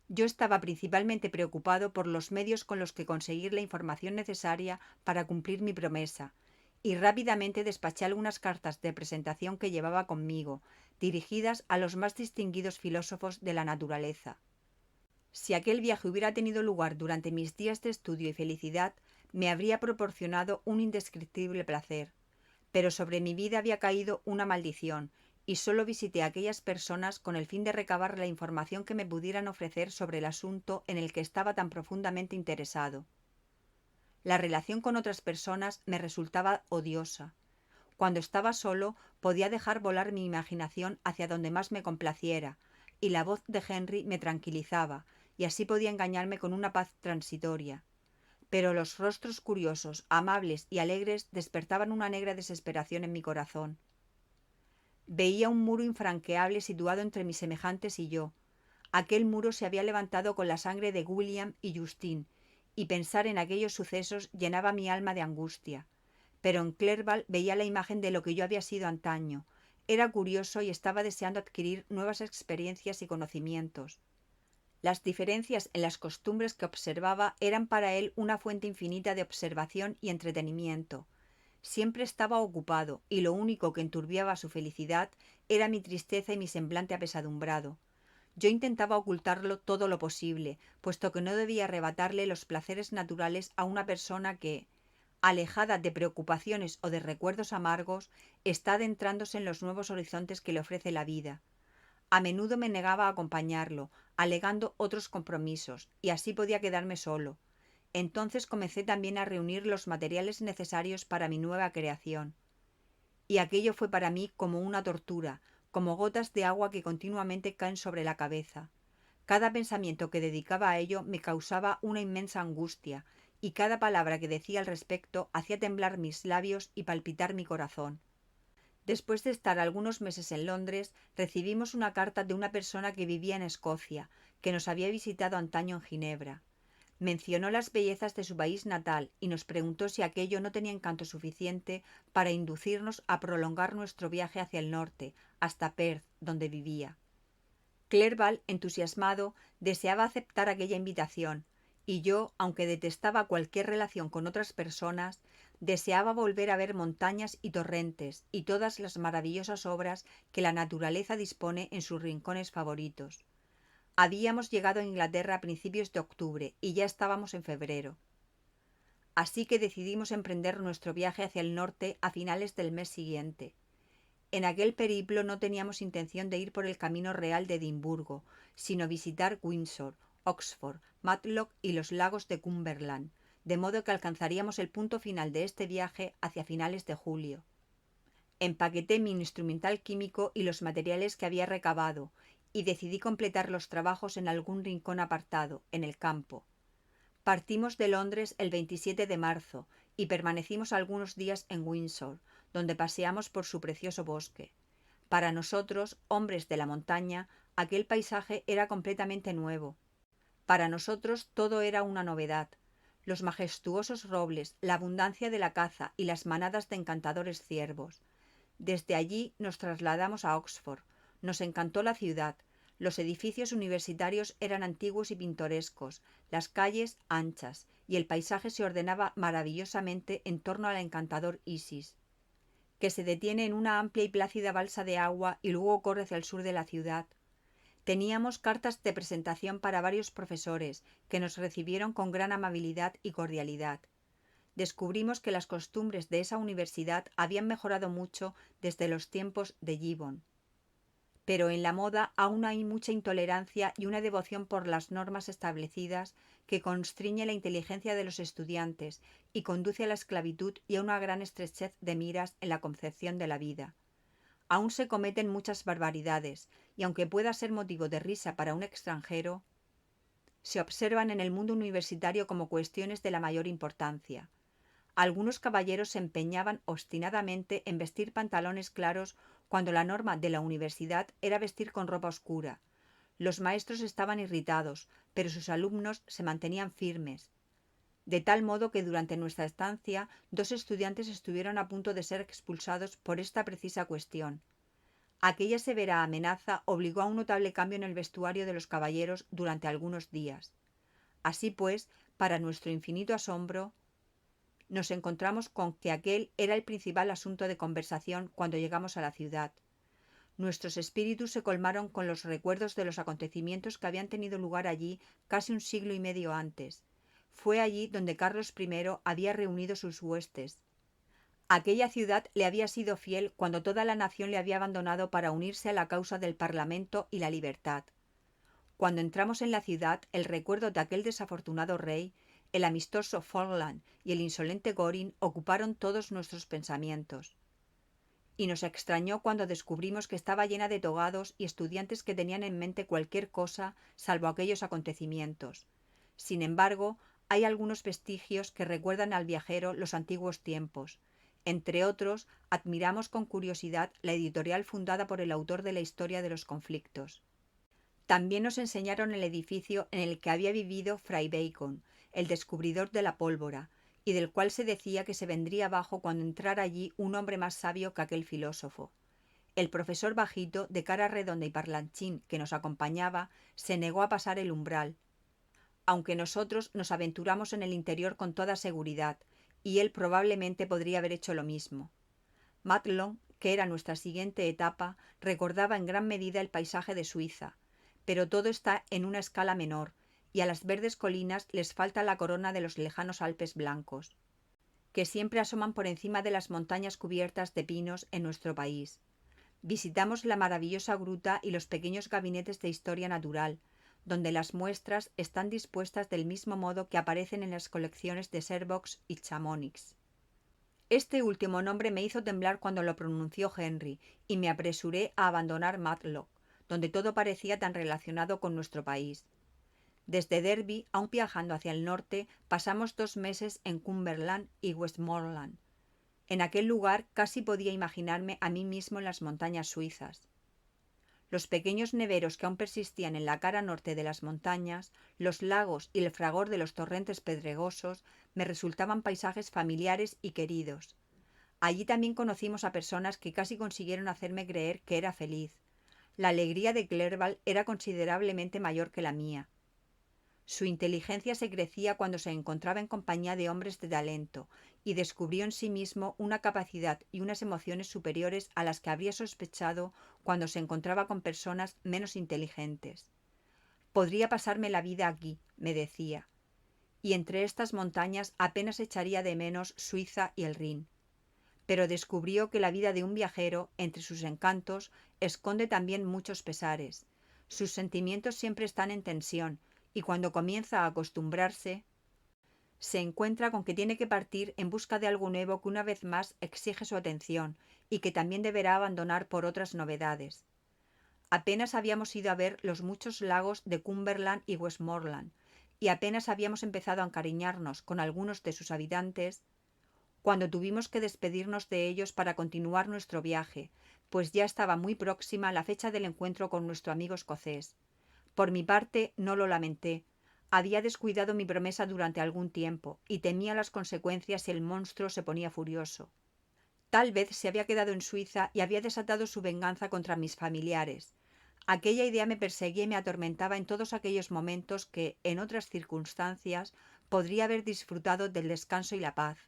Yo estaba principalmente preocupado por los medios con los que conseguir la información necesaria para cumplir mi promesa, y rápidamente despaché algunas cartas de presentación que llevaba conmigo, dirigidas a los más distinguidos filósofos de la naturaleza. Si aquel viaje hubiera tenido lugar durante mis días de estudio y felicidad, me habría proporcionado un indescriptible placer, pero sobre mi vida había caído una maldición, y solo visité a aquellas personas con el fin de recabar la información que me pudieran ofrecer sobre el asunto en el que estaba tan profundamente interesado. La relación con otras personas me resultaba odiosa. Cuando estaba solo, podía dejar volar mi imaginación hacia donde más me complaciera, y la voz de Henry me tranquilizaba, y así podía engañarme con una paz transitoria. pero los rostros curiosos, amables y alegres despertaban una negra desesperación en mi corazón. Veía un muro infranqueable situado entre mis semejantes y yo. Aquel muro se había levantado con la sangre de William y Justine, y pensar en aquellos sucesos llenaba mi alma de angustia. Pero en Clerval veía la imagen de lo que yo había sido antaño. Era curioso y estaba deseando adquirir nuevas experiencias y conocimientos. Las diferencias en las costumbres que observaba eran para él una fuente infinita de observación y entretenimiento. Siempre estaba ocupado, y lo único que enturbiaba su felicidad era mi tristeza y mi semblante apesadumbrado. Yo intentaba ocultarlo todo lo posible, puesto que no debía arrebatarle los placeres naturales a una persona que, alejada de preocupaciones o de recuerdos amargos, está adentrándose en los nuevos horizontes que le ofrece la vida. A menudo me negaba a acompañarlo, alegando otros compromisos, y así podía quedarme solo. Entonces comencé también a reunir los materiales necesarios para mi nueva creación. Y aquello fue para mí como una tortura, como gotas de agua que continuamente caen sobre la cabeza. Cada pensamiento que dedicaba a ello me causaba una inmensa angustia, y cada palabra que decía al respecto hacía temblar mis labios y palpitar mi corazón. Después de estar algunos meses en Londres, recibimos una carta de una persona que vivía en Escocia, que nos había visitado antaño en Ginebra. Mencionó las bellezas de su país natal y nos preguntó si aquello no tenía encanto suficiente para inducirnos a prolongar nuestro viaje hacia el norte, hasta Perth, donde vivía. Clerval, entusiasmado, deseaba aceptar aquella invitación, y yo, aunque detestaba cualquier relación con otras personas, deseaba volver a ver montañas y torrentes y todas las maravillosas obras que la naturaleza dispone en sus rincones favoritos. Habíamos llegado a Inglaterra a principios de octubre y ya estábamos en febrero. Así que decidimos emprender nuestro viaje hacia el norte a finales del mes siguiente. En aquel periplo no teníamos intención de ir por el camino real de Edimburgo, sino visitar Windsor, Oxford, Matlock y los lagos de Cumberland, de modo que alcanzaríamos el punto final de este viaje hacia finales de julio. Empaqueté mi instrumental químico y los materiales que había recabado, y decidí completar los trabajos en algún rincón apartado, en el campo. Partimos de Londres el 27 de marzo y permanecimos algunos días en Windsor, donde paseamos por su precioso bosque. Para nosotros, hombres de la montaña, aquel paisaje era completamente nuevo. Para nosotros todo era una novedad. Los majestuosos robles, la abundancia de la caza y las manadas de encantadores ciervos. Desde allí nos trasladamos a Oxford. Nos encantó la ciudad. Los edificios universitarios eran antiguos y pintorescos, las calles anchas, y el paisaje se ordenaba maravillosamente en torno al encantador Isis, que se detiene en una amplia y plácida balsa de agua y luego corre hacia el sur de la ciudad. Teníamos cartas de presentación para varios profesores, que nos recibieron con gran amabilidad y cordialidad. Descubrimos que las costumbres de esa universidad habían mejorado mucho desde los tiempos de Gibbon. Pero en la moda aún hay mucha intolerancia y una devoción por las normas establecidas que constriñe la inteligencia de los estudiantes y conduce a la esclavitud y a una gran estrechez de miras en la concepción de la vida. Aún se cometen muchas barbaridades, y aunque pueda ser motivo de risa para un extranjero, se observan en el mundo universitario como cuestiones de la mayor importancia. Algunos caballeros se empeñaban obstinadamente en vestir pantalones claros cuando la norma de la universidad era vestir con ropa oscura. Los maestros estaban irritados, pero sus alumnos se mantenían firmes, de tal modo que durante nuestra estancia 2 estudiantes estuvieron a punto de ser expulsados por esta precisa cuestión. Aquella severa amenaza obligó a un notable cambio en el vestuario de los caballeros durante algunos días. Así pues, para nuestro infinito asombro, nos encontramos con que aquel era el principal asunto de conversación cuando llegamos a la ciudad. Nuestros espíritus se colmaron con los recuerdos de los acontecimientos que habían tenido lugar allí casi un siglo y medio antes. Fue allí donde Carlos I había reunido sus huestes. Aquella ciudad le había sido fiel cuando toda la nación le había abandonado para unirse a la causa del Parlamento y la libertad. Cuando entramos en la ciudad, el recuerdo de aquel desafortunado rey, el amistoso Falkland y el insolente Goring ocuparon todos nuestros pensamientos. Y nos extrañó cuando descubrimos que estaba llena de togados y estudiantes que tenían en mente cualquier cosa salvo aquellos acontecimientos. Sin embargo, hay algunos vestigios que recuerdan al viajero los antiguos tiempos. Entre otros, admiramos con curiosidad la editorial fundada por el autor de la historia de los conflictos. También nos enseñaron el edificio en el que había vivido Fray Bacon, el descubridor de la pólvora, y del cual se decía que se vendría abajo cuando entrara allí un hombre más sabio que aquel filósofo. El profesor bajito, de cara redonda y parlanchín, que nos acompañaba, se negó a pasar el umbral, aunque nosotros nos aventuramos en el interior con toda seguridad, y él probablemente podría haber hecho lo mismo. Matlon, que era nuestra siguiente etapa, recordaba en gran medida el paisaje de Suiza, pero todo está en una escala menor, y a las verdes colinas les falta la corona de los lejanos Alpes blancos, que siempre asoman por encima de las montañas cubiertas de pinos en nuestro país. Visitamos la maravillosa gruta y los pequeños gabinetes de historia natural, donde las muestras están dispuestas del mismo modo que aparecen en las colecciones de Servox y Chamonix. Este último nombre me hizo temblar cuando lo pronunció Henry, y me apresuré a abandonar Matlock, donde todo parecía tan relacionado con nuestro país. Desde Derby, aun viajando hacia el norte, pasamos 2 meses en Cumberland y Westmoreland. En aquel lugar casi podía imaginarme a mí mismo en las montañas suizas. Los pequeños neveros que aún persistían en la cara norte de las montañas, los lagos y el fragor de los torrentes pedregosos me resultaban paisajes familiares y queridos. Allí también conocimos a personas que casi consiguieron hacerme creer que era feliz. La alegría de Clerval era considerablemente mayor que la mía. Su inteligencia se crecía cuando se encontraba en compañía de hombres de talento, y descubrió en sí mismo una capacidad y unas emociones superiores a las que habría sospechado cuando se encontraba con personas menos inteligentes. Podría pasarme la vida aquí, me decía, y entre estas montañas apenas echaría de menos Suiza y el Rin. Pero descubrió que la vida de un viajero, entre sus encantos, esconde también muchos pesares. Sus sentimientos siempre están en tensión, y cuando comienza a acostumbrarse, se encuentra con que tiene que partir en busca de algo nuevo que una vez más exige su atención y que también deberá abandonar por otras novedades. Apenas habíamos ido a ver los muchos lagos de Cumberland y Westmoreland, y apenas habíamos empezado a encariñarnos con algunos de sus habitantes, cuando tuvimos que despedirnos de ellos para continuar nuestro viaje, pues ya estaba muy próxima la fecha del encuentro con nuestro amigo escocés. Por mi parte, no lo lamenté. Había descuidado mi promesa durante algún tiempo, y temía las consecuencias si el monstruo se ponía furioso. Tal vez se había quedado en Suiza y había desatado su venganza contra mis familiares. Aquella idea me perseguía y me atormentaba en todos aquellos momentos que, en otras circunstancias, podría haber disfrutado del descanso y la paz.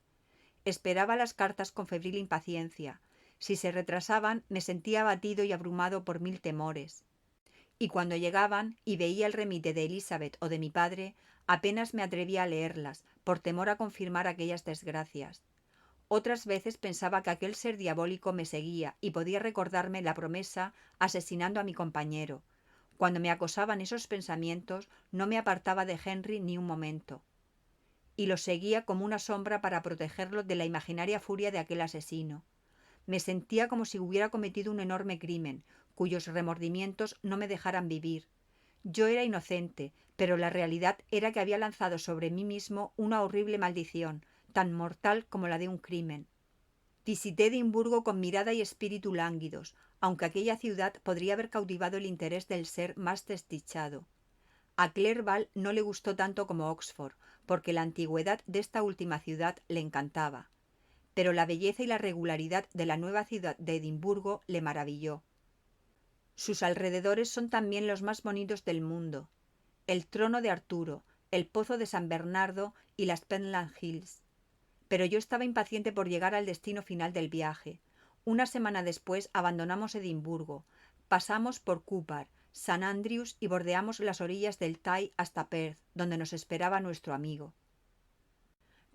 Esperaba las cartas con febril impaciencia. Si se retrasaban, me sentía abatido y abrumado por 1000 temores. Y cuando llegaban y veía el remite de Elizabeth o de mi padre, apenas me atrevía a leerlas, por temor a confirmar aquellas desgracias. Otras veces pensaba que aquel ser diabólico me seguía y podía recordarme la promesa asesinando a mi compañero. Cuando me acosaban esos pensamientos, no me apartaba de Henry ni un momento, y lo seguía como una sombra para protegerlo de la imaginaria furia de aquel asesino. Me sentía como si hubiera cometido un enorme crimen, cuyos remordimientos no me dejaran vivir. Yo era inocente, pero la realidad era que había lanzado sobre mí mismo una horrible maldición, tan mortal como la de un crimen. Visité Edimburgo con mirada y espíritu lánguidos, aunque aquella ciudad podría haber cautivado el interés del ser más desdichado. A Clerval no le gustó tanto como Oxford, porque la antigüedad de esta última ciudad le encantaba. Pero la belleza y la regularidad de la nueva ciudad de Edimburgo le maravilló. Sus alrededores son también los más bonitos del mundo: el trono de Arturo, el pozo de San Bernardo y las Pentland Hills. Pero yo estaba impaciente por llegar al destino final del viaje. Una semana después abandonamos Edimburgo, pasamos por Cupar, St. Andrews y bordeamos las orillas del Tay hasta Perth, donde nos esperaba nuestro amigo.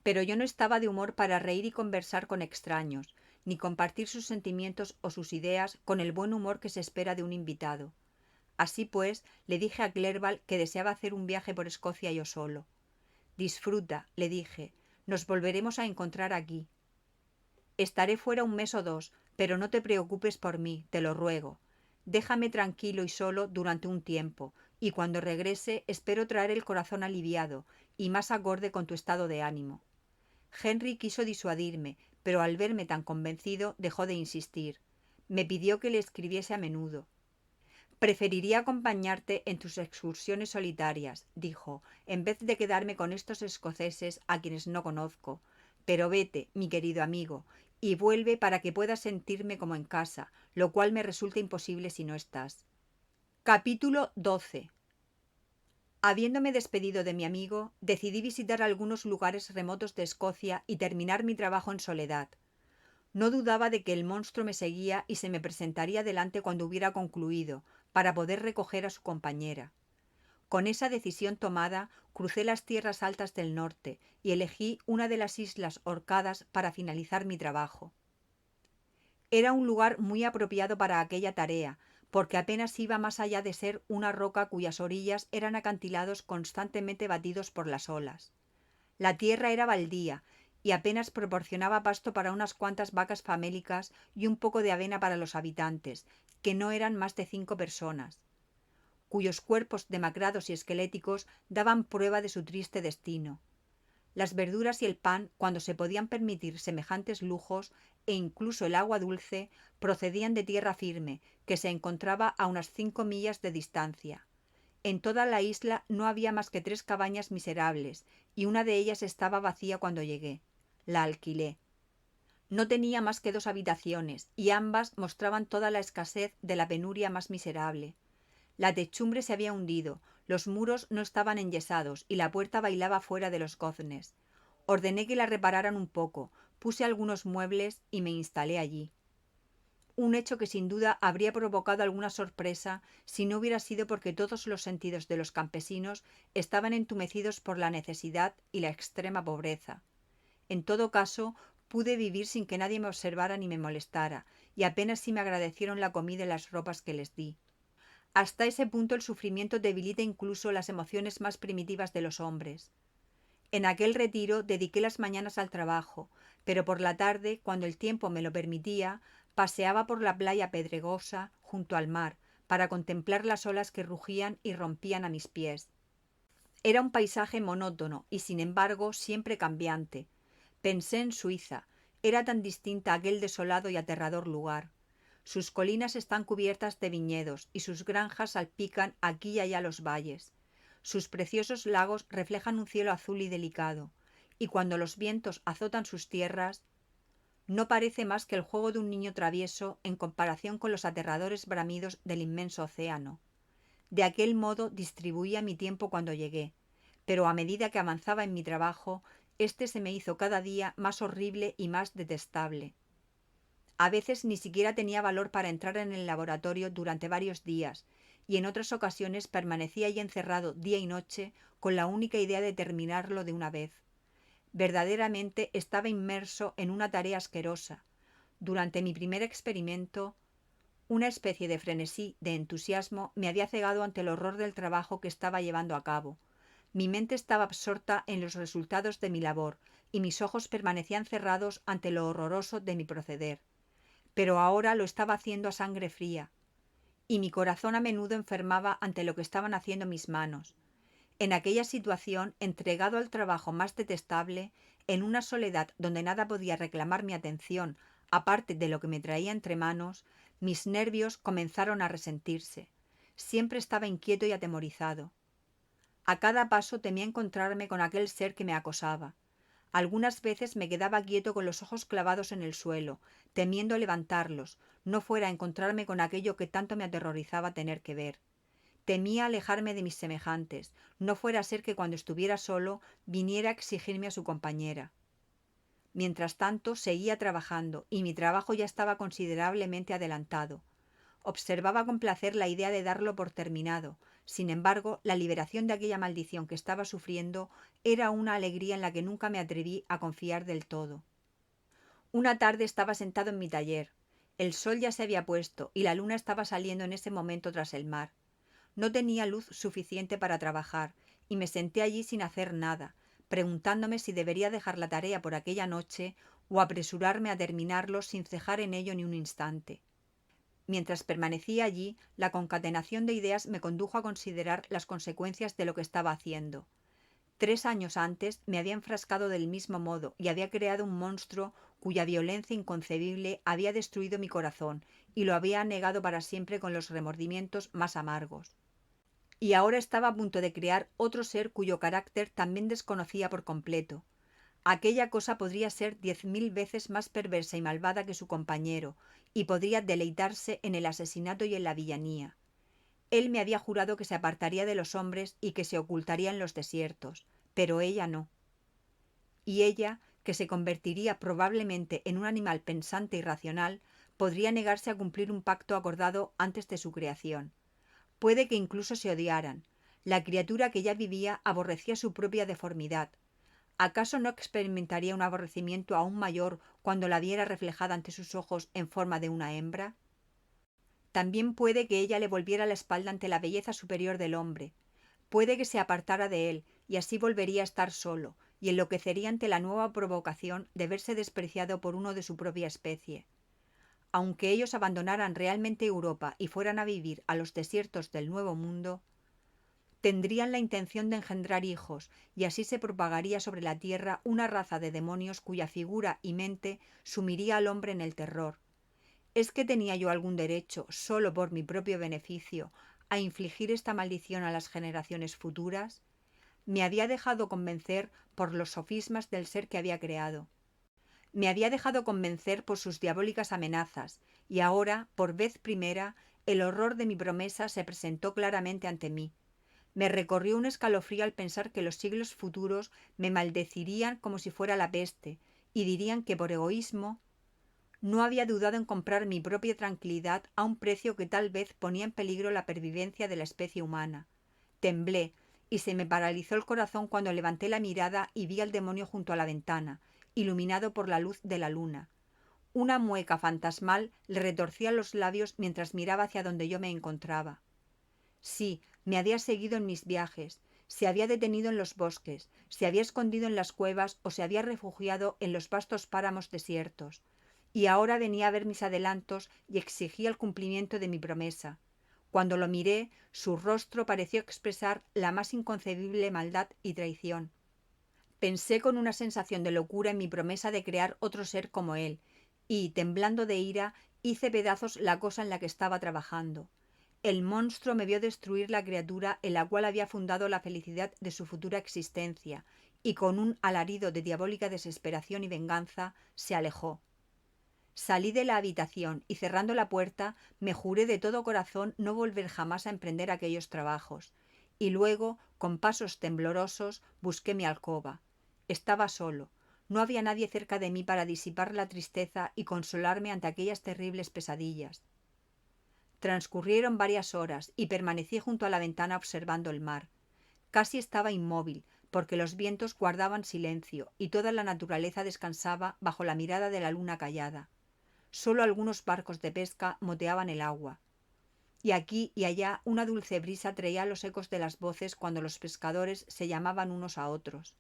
Pero yo no estaba de humor para reír y conversar con extraños, ni compartir sus sentimientos o sus ideas con el buen humor que se espera de un invitado. Así pues, le dije a Clerval que deseaba hacer un viaje por Escocia yo solo. Disfruta, le dije, nos volveremos a encontrar aquí. Estaré fuera 1 mes o 2, pero no te preocupes por mí, te lo ruego. Déjame tranquilo y solo durante un tiempo, y cuando regrese espero traer el corazón aliviado y más acorde con tu estado de ánimo. Henry quiso disuadirme, pero al verme tan convencido dejó de insistir. Me pidió que le escribiese a menudo. Preferiría acompañarte en tus excursiones solitarias, dijo, en vez de quedarme con estos escoceses a quienes no conozco. Pero vete, mi querido amigo, y vuelve para que pueda sentirme como en casa, lo cual me resulta imposible si no estás. Capítulo 12. Habiéndome despedido de mi amigo, decidí visitar algunos lugares remotos de Escocia y terminar mi trabajo en soledad. No dudaba de que el monstruo me seguía y se me presentaría delante cuando hubiera concluido, para poder recoger a su compañera. Con esa decisión tomada, crucé las tierras altas del norte y elegí una de las islas Orcadas para finalizar mi trabajo. Era un lugar muy apropiado para aquella tarea, porque apenas iba más allá de ser una roca cuyas orillas eran acantilados constantemente batidos por las olas. La tierra era baldía y apenas proporcionaba pasto para unas cuantas vacas famélicas y un poco de avena para los habitantes, que no eran más de 5 personas, cuyos cuerpos demacrados y esqueléticos daban prueba de su triste destino. Las verduras y el pan, cuando se podían permitir semejantes lujos, e incluso el agua dulce, procedían de tierra firme, que se encontraba a unas 5 millas de distancia. En toda la isla no había más que 3 cabañas miserables, y una de ellas estaba vacía cuando llegué. La alquilé. No tenía más que 2 habitaciones, y ambas mostraban toda la escasez de la penuria más miserable. La techumbre se había hundido, los muros no estaban enyesados y la puerta bailaba fuera de los goznes. Ordené que la repararan un poco, puse algunos muebles y me instalé allí. Un hecho que sin duda habría provocado alguna sorpresa si no hubiera sido porque todos los sentidos de los campesinos estaban entumecidos por la necesidad y la extrema pobreza. En todo caso, pude vivir sin que nadie me observara ni me molestara, y apenas si me agradecieron la comida y las ropas que les di. Hasta ese punto el sufrimiento debilita incluso las emociones más primitivas de los hombres. En aquel retiro dediqué las mañanas al trabajo, pero por la tarde, cuando el tiempo me lo permitía, paseaba por la playa pedregosa junto al mar para contemplar las olas que rugían y rompían a mis pies. Era un paisaje monótono y sin embargo siempre cambiante. Pensé en Suiza. Era tan distinta a aquel desolado y aterrador lugar. Sus colinas están cubiertas de viñedos y sus granjas salpican aquí y allá los valles. Sus preciosos lagos reflejan un cielo azul y delicado, y cuando los vientos azotan sus tierras, no parece más que el juego de un niño travieso en comparación con los aterradores bramidos del inmenso océano. De aquel modo distribuía mi tiempo cuando llegué, pero a medida que avanzaba en mi trabajo, éste se me hizo cada día más horrible y más detestable. A veces ni siquiera tenía valor para entrar en el laboratorio durante varios días, y en otras ocasiones permanecía allí encerrado día y noche con la única idea de terminarlo de una vez. Verdaderamente estaba inmerso en una tarea asquerosa. Durante mi primer experimento, una especie de frenesí de entusiasmo me había cegado ante el horror del trabajo que estaba llevando a cabo. Mi mente estaba absorta en los resultados de mi labor, y mis ojos permanecían cerrados ante lo horroroso de mi proceder. Pero ahora lo estaba haciendo a sangre fría, y mi corazón a menudo enfermaba ante lo que estaban haciendo mis manos. En aquella situación, entregado al trabajo más detestable, en una soledad donde nada podía reclamar mi atención, aparte de lo que me traía entre manos, mis nervios comenzaron a resentirse. Siempre estaba inquieto y atemorizado. A cada paso temía encontrarme con aquel ser que me acosaba. Algunas veces me quedaba quieto con los ojos clavados en el suelo, temiendo levantarlos, no fuera a encontrarme con aquello que tanto me aterrorizaba tener que ver. Temía alejarme de mis semejantes, no fuera a ser que cuando estuviera solo viniera a exigirme a su compañera. Mientras tanto seguía trabajando, y mi trabajo ya estaba considerablemente adelantado. Observaba con placer la idea de darlo por terminado. Sin embargo, la liberación de aquella maldición que estaba sufriendo era una alegría en la que nunca me atreví a confiar del todo. Una tarde estaba sentado en mi taller. El sol ya se había puesto y la luna estaba saliendo en ese momento tras el mar. No tenía luz suficiente para trabajar y me senté allí sin hacer nada, preguntándome si debería dejar la tarea por aquella noche o apresurarme a terminarlo sin cejar en ello ni un instante. Mientras permanecía allí, la concatenación de ideas me condujo a considerar las consecuencias de lo que estaba haciendo. 3 años antes me había enfrascado del mismo modo y había creado un monstruo cuya violencia inconcebible había destruido mi corazón y lo había anegado para siempre con los remordimientos más amargos. Y ahora estaba a punto de crear otro ser cuyo carácter también desconocía por completo. Aquella cosa podría ser 10.000 veces más perversa y malvada que su compañero, y podría deleitarse en el asesinato y en la villanía. Él me había jurado que se apartaría de los hombres y que se ocultaría en los desiertos, pero ella no. Y ella, que se convertiría probablemente en un animal pensante y racional, podría negarse a cumplir un pacto acordado antes de su creación. Puede que incluso se odiaran. La criatura que ya vivía aborrecía su propia deformidad. ¿Acaso no experimentaría un aborrecimiento aún mayor cuando la viera reflejada ante sus ojos en forma de una hembra? También puede que ella le volviera la espalda ante la belleza superior del hombre. Puede que se apartara de él, y así volvería a estar solo, y enloquecería ante la nueva provocación de verse despreciado por uno de su propia especie. Aunque ellos abandonaran realmente Europa y fueran a vivir a los desiertos del Nuevo Mundo, tendrían la intención de engendrar hijos, y así se propagaría sobre la tierra una raza de demonios cuya figura y mente sumiría al hombre en el terror. ¿Es que tenía yo algún derecho, solo por mi propio beneficio, a infligir esta maldición a las generaciones futuras? Me había dejado convencer por los sofismas del ser que había creado. Me había dejado convencer por sus diabólicas amenazas, y ahora, por vez primera, el horror de mi promesa se presentó claramente ante mí. Me recorrió un escalofrío al pensar que los siglos futuros me maldecirían como si fuera la peste, y dirían que por egoísmo no había dudado en comprar mi propia tranquilidad a un precio que tal vez ponía en peligro la pervivencia de la especie humana. Temblé, y se me paralizó el corazón cuando levanté la mirada y vi al demonio junto a la ventana, iluminado por la luz de la luna. Una mueca fantasmal le retorcía los labios mientras miraba hacia donde yo me encontraba. Sí, me había seguido en mis viajes, se había detenido en los bosques, se había escondido en las cuevas o se había refugiado en los vastos páramos desiertos. Y ahora venía a ver mis adelantos y exigía el cumplimiento de mi promesa. Cuando lo miré, su rostro pareció expresar la más inconcebible maldad y traición. Pensé con una sensación de locura en mi promesa de crear otro ser como él, y, temblando de ira, hice pedazos la cosa en la que estaba trabajando. El monstruo me vio destruir la criatura en la cual había fundado la felicidad de su futura existencia, y con un alarido de diabólica desesperación y venganza, se alejó. Salí de la habitación y, cerrando la puerta, me juré de todo corazón no volver jamás a emprender aquellos trabajos, y luego, con pasos temblorosos, busqué mi alcoba. Estaba solo. No había nadie cerca de mí para disipar la tristeza y consolarme ante aquellas terribles pesadillas. Transcurrieron varias horas y permanecí junto a la ventana observando el mar. Casi estaba inmóvil, porque los vientos guardaban silencio y toda la naturaleza descansaba bajo la mirada de la luna callada. Solo algunos barcos de pesca moteaban el agua. Y aquí y allá una dulce brisa traía los ecos de las voces cuando los pescadores se llamaban unos a otros.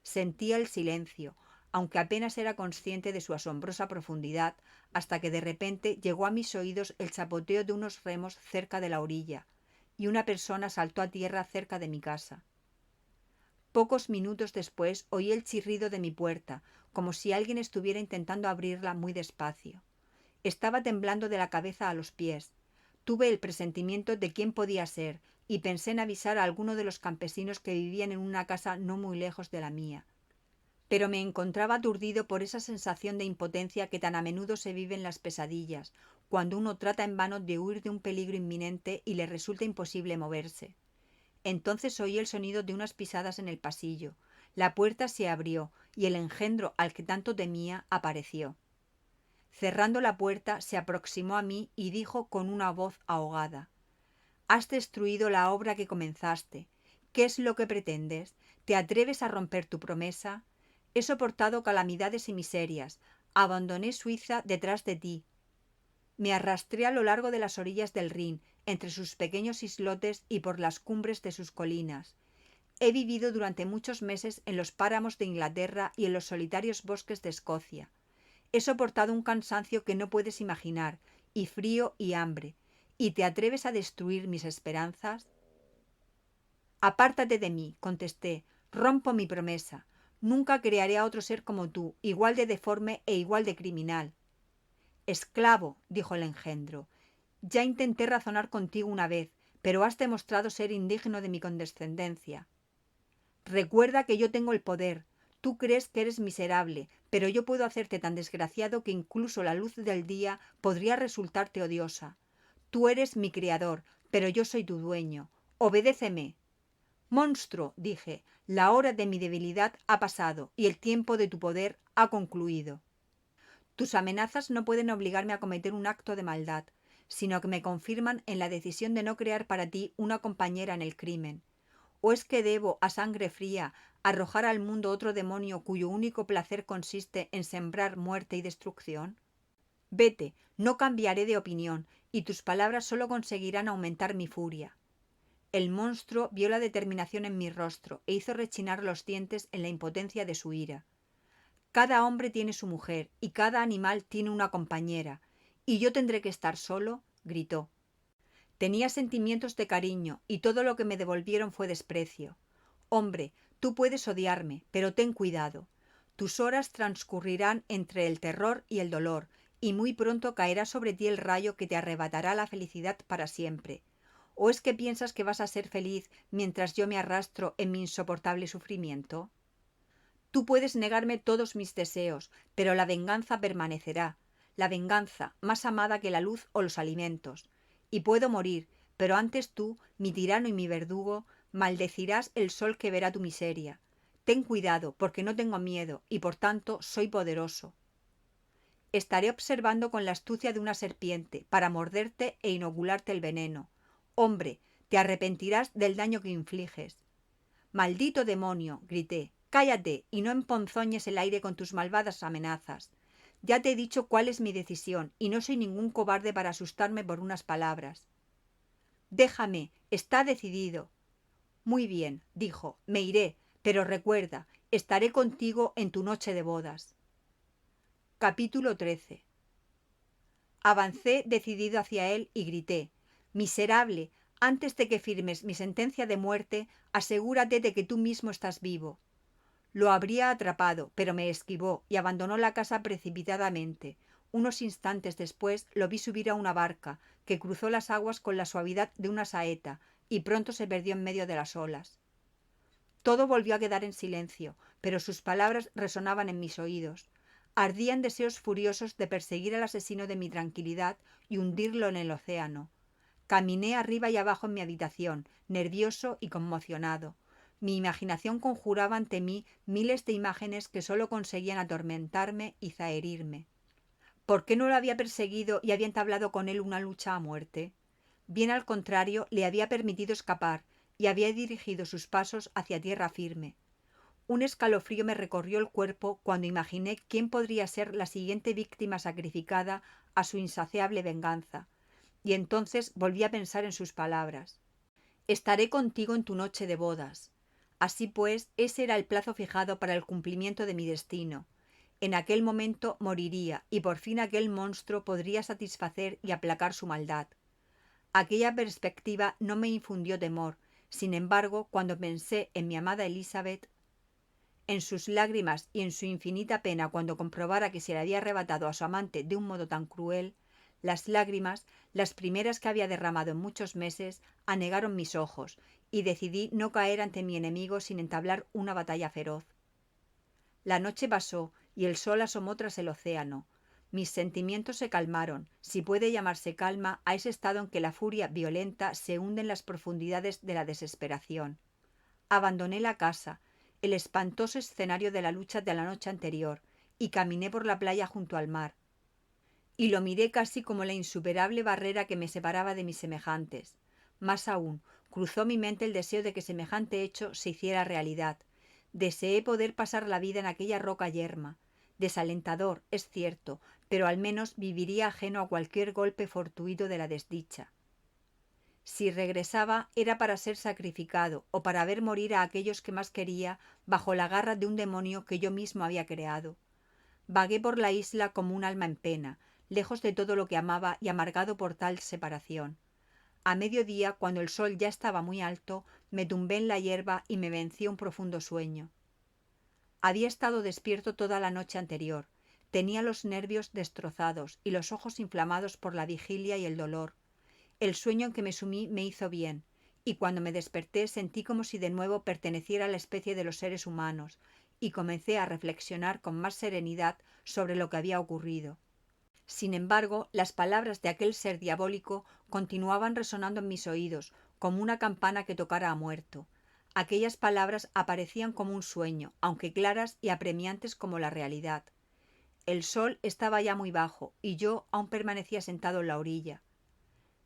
Sentía el silencio, aunque apenas era consciente de su asombrosa profundidad, hasta que de repente llegó a mis oídos el chapoteo de unos remos cerca de la orilla, y una persona saltó a tierra cerca de mi casa. Pocos minutos después oí el chirrido de mi puerta, como si alguien estuviera intentando abrirla muy despacio. Estaba temblando de la cabeza a los pies. Tuve el presentimiento de quién podía ser, y pensé en avisar a alguno de los campesinos que vivían en una casa no muy lejos de la mía. Pero me encontraba aturdido por esa sensación de impotencia que tan a menudo se vive en las pesadillas, cuando uno trata en vano de huir de un peligro inminente y le resulta imposible moverse. Entonces oí el sonido de unas pisadas en el pasillo. La puerta se abrió y el engendro al que tanto temía apareció. Cerrando la puerta, se aproximó a mí y dijo con una voz ahogada: «Has destruido la obra que comenzaste. ¿Qué es lo que pretendes? ¿Te atreves a romper tu promesa? He soportado calamidades y miserias. Abandoné Suiza detrás de ti. Me arrastré a lo largo de las orillas del Rin, entre sus pequeños islotes y por las cumbres de sus colinas. He vivido durante muchos meses en los páramos de Inglaterra y en los solitarios bosques de Escocia. He soportado un cansancio que no puedes imaginar, y frío y hambre. ¿Y te atreves a destruir mis esperanzas?» «Apártate de mí», contesté. Rompo mi promesa. Nunca crearé a otro ser como tú, igual de deforme e igual de criminal. Esclavo, dijo el engendro, ya intenté razonar contigo una vez, pero has demostrado ser indigno de mi condescendencia. Recuerda que yo tengo el poder. Tú crees que eres miserable, pero yo puedo hacerte tan desgraciado que incluso la luz del día podría resultarte odiosa. Tú eres mi criador, pero yo soy tu dueño. Obedéceme. Monstruo, dije, la hora de mi debilidad ha pasado y el tiempo de tu poder ha concluido. Tus amenazas no pueden obligarme a cometer un acto de maldad, sino que me confirman en la decisión de no crear para ti una compañera en el crimen. ¿O es que debo, a sangre fría, arrojar al mundo otro demonio cuyo único placer consiste en sembrar muerte y destrucción? Vete, no cambiaré de opinión, y tus palabras solo conseguirán aumentar mi furia. El monstruo vio la determinación en mi rostro e hizo rechinar los dientes en la impotencia de su ira. Cada hombre tiene su mujer y cada animal tiene una compañera, ¿y yo tendré que estar solo?, gritó. Tenía sentimientos de cariño y todo lo que me devolvieron fue desprecio. Hombre, tú puedes odiarme, pero ten cuidado. Tus horas transcurrirán entre el terror y el dolor, y muy pronto caerá sobre ti el rayo que te arrebatará la felicidad para siempre. ¿O es que piensas que vas a ser feliz mientras yo me arrastro en mi insoportable sufrimiento? Tú puedes negarme todos mis deseos, pero la venganza permanecerá, la venganza más amada que la luz o los alimentos. Y puedo morir, pero antes tú, mi tirano y mi verdugo, maldecirás el sol que verá tu miseria. Ten cuidado, porque no tengo miedo, y por tanto soy poderoso. Estaré observando con la astucia de una serpiente, para morderte e inocularte el veneno. Hombre, te arrepentirás del daño que infliges. Maldito demonio, grité, cállate y no emponzoñes el aire con tus malvadas amenazas. Ya te he dicho cuál es mi decisión y no soy ningún cobarde para asustarme por unas palabras. Déjame, está decidido. Muy bien, dijo, me iré, pero recuerda, estaré contigo en tu noche de bodas. Capítulo 13. Avancé decidido hacia él y grité, miserable, antes de que firmes mi sentencia de muerte, asegúrate de que tú mismo estás vivo. Lo habría atrapado, pero me esquivó y abandonó la casa precipitadamente. Unos instantes después lo vi subir a una barca, que cruzó las aguas con la suavidad de una saeta, y pronto se perdió en medio de las olas. Todo volvió a quedar en silencio, pero sus palabras resonaban en mis oídos. Ardían deseos furiosos de perseguir al asesino de mi tranquilidad y hundirlo en el océano. Caminé arriba y abajo en mi habitación, nervioso y conmocionado. Mi imaginación conjuraba ante mí miles de imágenes que solo conseguían atormentarme y zaherirme. ¿Por qué no lo había perseguido y había entablado con él una lucha a muerte? Bien al contrario, le había permitido escapar y había dirigido sus pasos hacia tierra firme. Un escalofrío me recorrió el cuerpo cuando imaginé quién podría ser la siguiente víctima sacrificada a su insaciable venganza, y entonces volví a pensar en sus palabras. Estaré contigo en tu noche de bodas. Así pues, ese era el plazo fijado para el cumplimiento de mi destino. En aquel momento moriría y por fin aquel monstruo podría satisfacer y aplacar su maldad. Aquella perspectiva no me infundió temor. Sin embargo, cuando pensé en mi amada Elizabeth, en sus lágrimas y en su infinita pena cuando comprobara que se le había arrebatado a su amante de un modo tan cruel, las lágrimas, las primeras que había derramado en muchos meses, anegaron mis ojos, y decidí no caer ante mi enemigo sin entablar una batalla feroz. La noche pasó y el sol asomó tras el océano. Mis sentimientos se calmaron, si puede llamarse calma a ese estado en que la furia violenta se hunde en las profundidades de la desesperación. Abandoné la casa, el espantoso escenario de la lucha de la noche anterior, y caminé por la playa junto al mar. Y lo miré casi como la insuperable barrera que me separaba de mis semejantes. Más aún, cruzó mi mente el deseo de que semejante hecho se hiciera realidad. Deseé poder pasar la vida en aquella roca yerma. Desalentador, es cierto, pero al menos viviría ajeno a cualquier golpe fortuito de la desdicha. Si regresaba era para ser sacrificado o para ver morir a aquellos que más quería bajo la garra de un demonio que yo mismo había creado. Vagué por la isla como un alma en pena, lejos de todo lo que amaba y amargado por tal separación. A mediodía, cuando el sol ya estaba muy alto, me tumbé en la hierba y me venció un profundo sueño. Había estado despierto toda la noche anterior. Tenía los nervios destrozados y los ojos inflamados por la vigilia y el dolor. El sueño en que me sumí me hizo bien, y cuando me desperté sentí como si de nuevo perteneciera a la especie de los seres humanos, y comencé a reflexionar con más serenidad sobre lo que había ocurrido. Sin embargo, las palabras de aquel ser diabólico continuaban resonando en mis oídos, como una campana que tocara a muerto. Aquellas palabras aparecían como un sueño, aunque claras y apremiantes como la realidad. El sol estaba ya muy bajo, y yo aún permanecía sentado en la orilla,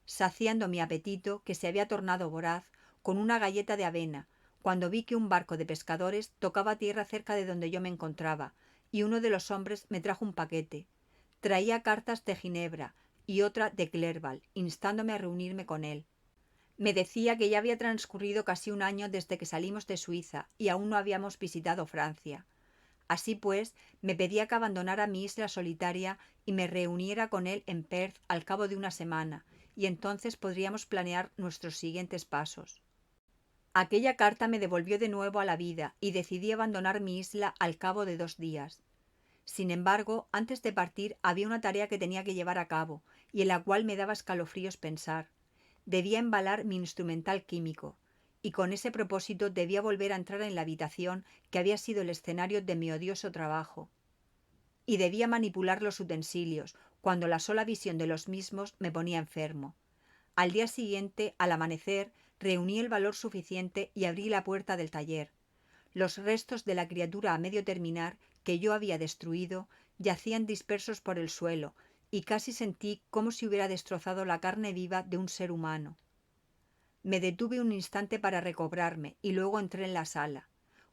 saciando mi apetito, que se había tornado voraz, con una galleta de avena, cuando vi que un barco de pescadores tocaba tierra cerca de donde yo me encontraba, y uno de los hombres me trajo un paquete. Traía cartas de Ginebra y otra de Clerval, instándome a reunirme con él. Me decía que ya había transcurrido casi un año desde que salimos de Suiza y aún no habíamos visitado Francia. Así pues, me pedía que abandonara mi isla solitaria y me reuniera con él en Perth al cabo de una semana, y entonces podríamos planear nuestros siguientes pasos. Aquella carta me devolvió de nuevo a la vida y decidí abandonar mi isla al cabo de 2 días. Sin embargo, antes de partir había una tarea que tenía que llevar a cabo y en la cual me daba escalofríos pensar. Debía embalar mi instrumental químico, y con ese propósito debía volver a entrar en la habitación que había sido el escenario de mi odioso trabajo. Y debía manipular los utensilios, cuando la sola visión de los mismos me ponía enfermo. Al día siguiente, al amanecer, reuní el valor suficiente y abrí la puerta del taller. Los restos de la criatura a medio terminar, que yo había destruido, yacían dispersos por el suelo, y casi sentí como si hubiera destrozado la carne viva de un ser humano. Me detuve un instante para recobrarme y luego entré en la sala.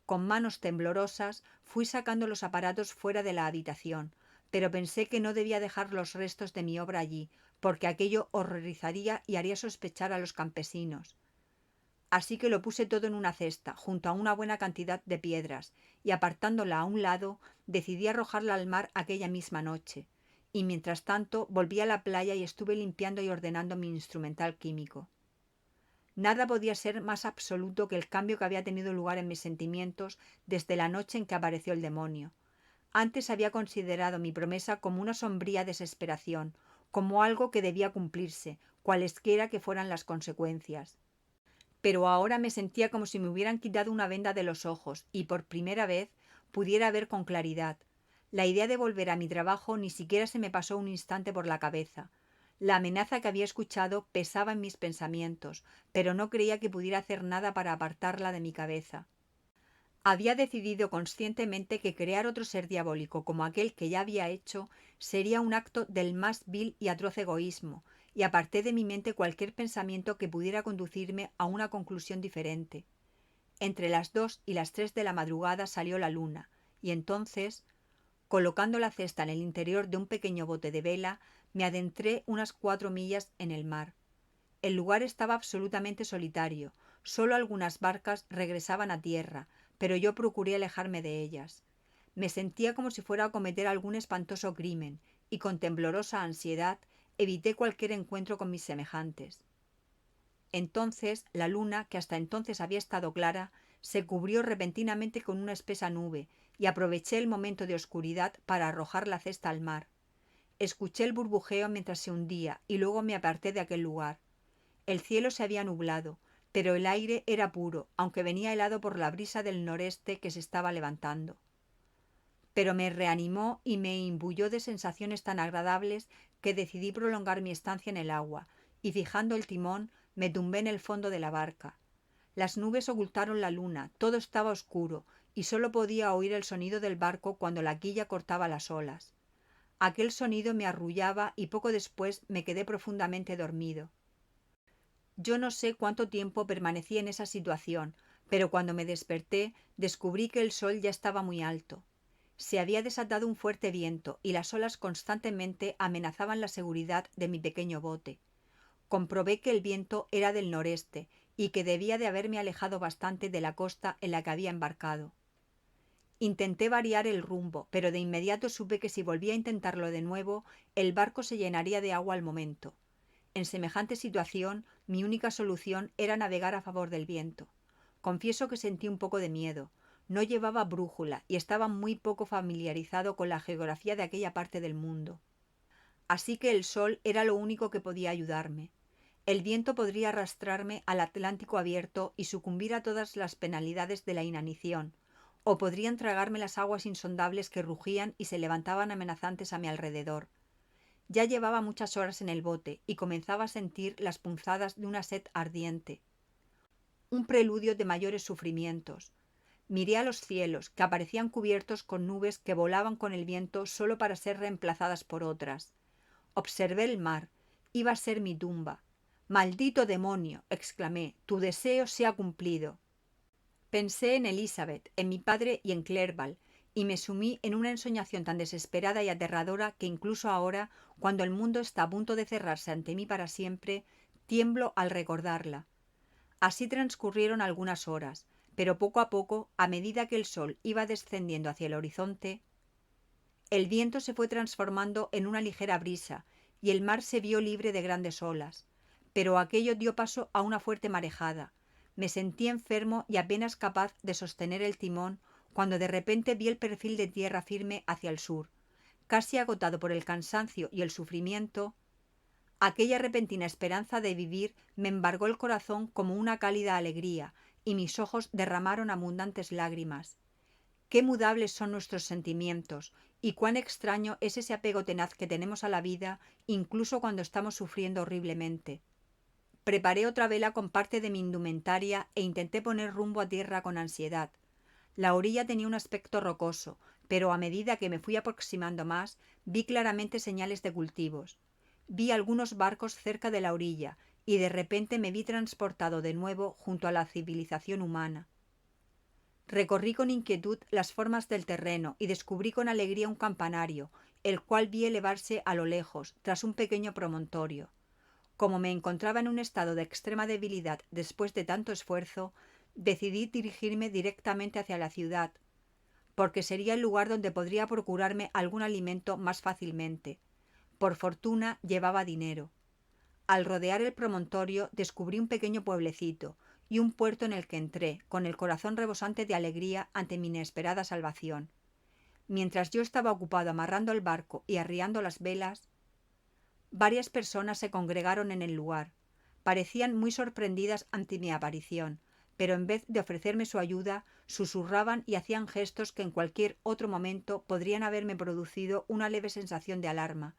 Con manos temblorosas fui sacando los aparatos fuera de la habitación, pero pensé que no debía dejar los restos de mi obra allí, porque aquello horrorizaría y haría sospechar a los campesinos. Así que lo puse todo en una cesta, junto a una buena cantidad de piedras, y apartándola a un lado, decidí arrojarla al mar aquella misma noche. Y mientras tanto volví a la playa y estuve limpiando y ordenando mi instrumental químico. Nada podía ser más absoluto que el cambio que había tenido lugar en mis sentimientos desde la noche en que apareció el demonio. Antes había considerado mi promesa como una sombría desesperación, como algo que debía cumplirse, cualesquiera que fueran las consecuencias. Pero ahora me sentía como si me hubieran quitado una venda de los ojos y por primera vez pudiera ver con claridad. La idea de volver a mi trabajo ni siquiera se me pasó un instante por la cabeza. La amenaza que había escuchado pesaba en mis pensamientos, pero no creía que pudiera hacer nada para apartarla de mi cabeza. Había decidido conscientemente que crear otro ser diabólico como aquel que ya había hecho sería un acto del más vil y atroz egoísmo, y aparté de mi mente cualquier pensamiento que pudiera conducirme a una conclusión diferente. Entre las 2 y las 3 de la madrugada salió la luna, y entonces, colocando la cesta en el interior de un pequeño bote de vela, me adentré unas 4 millas en el mar. El lugar estaba absolutamente solitario, solo algunas barcas regresaban a tierra, pero yo procuré alejarme de ellas. Me sentía como si fuera a cometer algún espantoso crimen, y con temblorosa ansiedad evité cualquier encuentro con mis semejantes. Entonces la luna, que hasta entonces había estado clara, se cubrió repentinamente con una espesa nube, y aproveché el momento de oscuridad para arrojar la cesta al mar. Escuché el burbujeo mientras se hundía, y luego me aparté de aquel lugar. El cielo se había nublado, pero el aire era puro, aunque venía helado por la brisa del noreste que se estaba levantando. Pero me reanimó y me imbuyó de sensaciones tan agradables que decidí prolongar mi estancia en el agua, y fijando el timón me tumbé en el fondo de la barca. Las nubes ocultaron la luna, todo estaba oscuro, y solo podía oír el sonido del barco cuando la quilla cortaba las olas. Aquel sonido me arrullaba y poco después me quedé profundamente dormido. Yo no sé cuánto tiempo permanecí en esa situación, pero cuando me desperté descubrí que el sol ya estaba muy alto. Se había desatado un fuerte viento y las olas constantemente amenazaban la seguridad de mi pequeño bote. Comprobé que el viento era del noreste y que debía de haberme alejado bastante de la costa en la que había embarcado. Intenté variar el rumbo, pero de inmediato supe que si volvía a intentarlo de nuevo, el barco se llenaría de agua al momento. En semejante situación Mi única solución era navegar a favor del viento. Confieso que sentí un poco de miedo. No llevaba brújula y estaba muy poco familiarizado con la geografía de aquella parte del mundo. Así que el sol era lo único que podía ayudarme. El viento podría arrastrarme al Atlántico abierto y sucumbir a todas las penalidades de la inanición, o podrían tragarme las aguas insondables que rugían y se levantaban amenazantes a mi alrededor. Ya llevaba muchas horas en el bote y comenzaba a sentir las punzadas de una sed ardiente. Un preludio de mayores sufrimientos. Miré a los cielos, que aparecían cubiertos con nubes que volaban con el viento solo para ser reemplazadas por otras. Observé el mar. Iba a ser mi tumba. «¡Maldito demonio!», exclamé, «tu deseo se ha cumplido». Pensé en Elizabeth, en mi padre y en Clerval, y me sumí en una ensoñación tan desesperada y aterradora que incluso ahora, cuando el mundo está a punto de cerrarse ante mí para siempre, tiemblo al recordarla. Así transcurrieron algunas horas, pero poco a poco, a medida que el sol iba descendiendo hacia el horizonte, el viento se fue transformando en una ligera brisa y el mar se vio libre de grandes olas. Pero aquello dio paso a una fuerte marejada. Me sentí enfermo y apenas capaz de sostener el timón cuando de repente vi el perfil de tierra firme hacia el sur. Casi agotado por el cansancio y el sufrimiento, aquella repentina esperanza de vivir me embargó el corazón como una cálida alegría y mis ojos derramaron abundantes lágrimas. Qué mudables son nuestros sentimientos y cuán extraño es ese apego tenaz que tenemos a la vida incluso cuando estamos sufriendo horriblemente. Preparé otra vela con parte de mi indumentaria e intenté poner rumbo a tierra con ansiedad. La orilla tenía un aspecto rocoso, pero a medida que me fui aproximando más, vi claramente señales de cultivos. Vi algunos barcos cerca de la orilla y de repente me vi transportado de nuevo junto a la civilización humana. Recorrí con inquietud las formas del terreno y descubrí con alegría un campanario, el cual vi elevarse a lo lejos, tras un pequeño promontorio. Como me encontraba en un estado de extrema debilidad después de tanto esfuerzo, decidí dirigirme directamente hacia la ciudad, porque sería el lugar donde podría procurarme algún alimento más fácilmente. Por fortuna llevaba dinero. Al rodear el promontorio descubrí un pequeño pueblecito y un puerto en el que entré, con el corazón rebosante de alegría ante mi inesperada salvación. Mientras yo estaba ocupado amarrando el barco y arriando las velas, varias personas se congregaron en el lugar. Parecían muy sorprendidas ante mi aparición, pero en vez de ofrecerme su ayuda, susurraban y hacían gestos que en cualquier otro momento podrían haberme producido una leve sensación de alarma.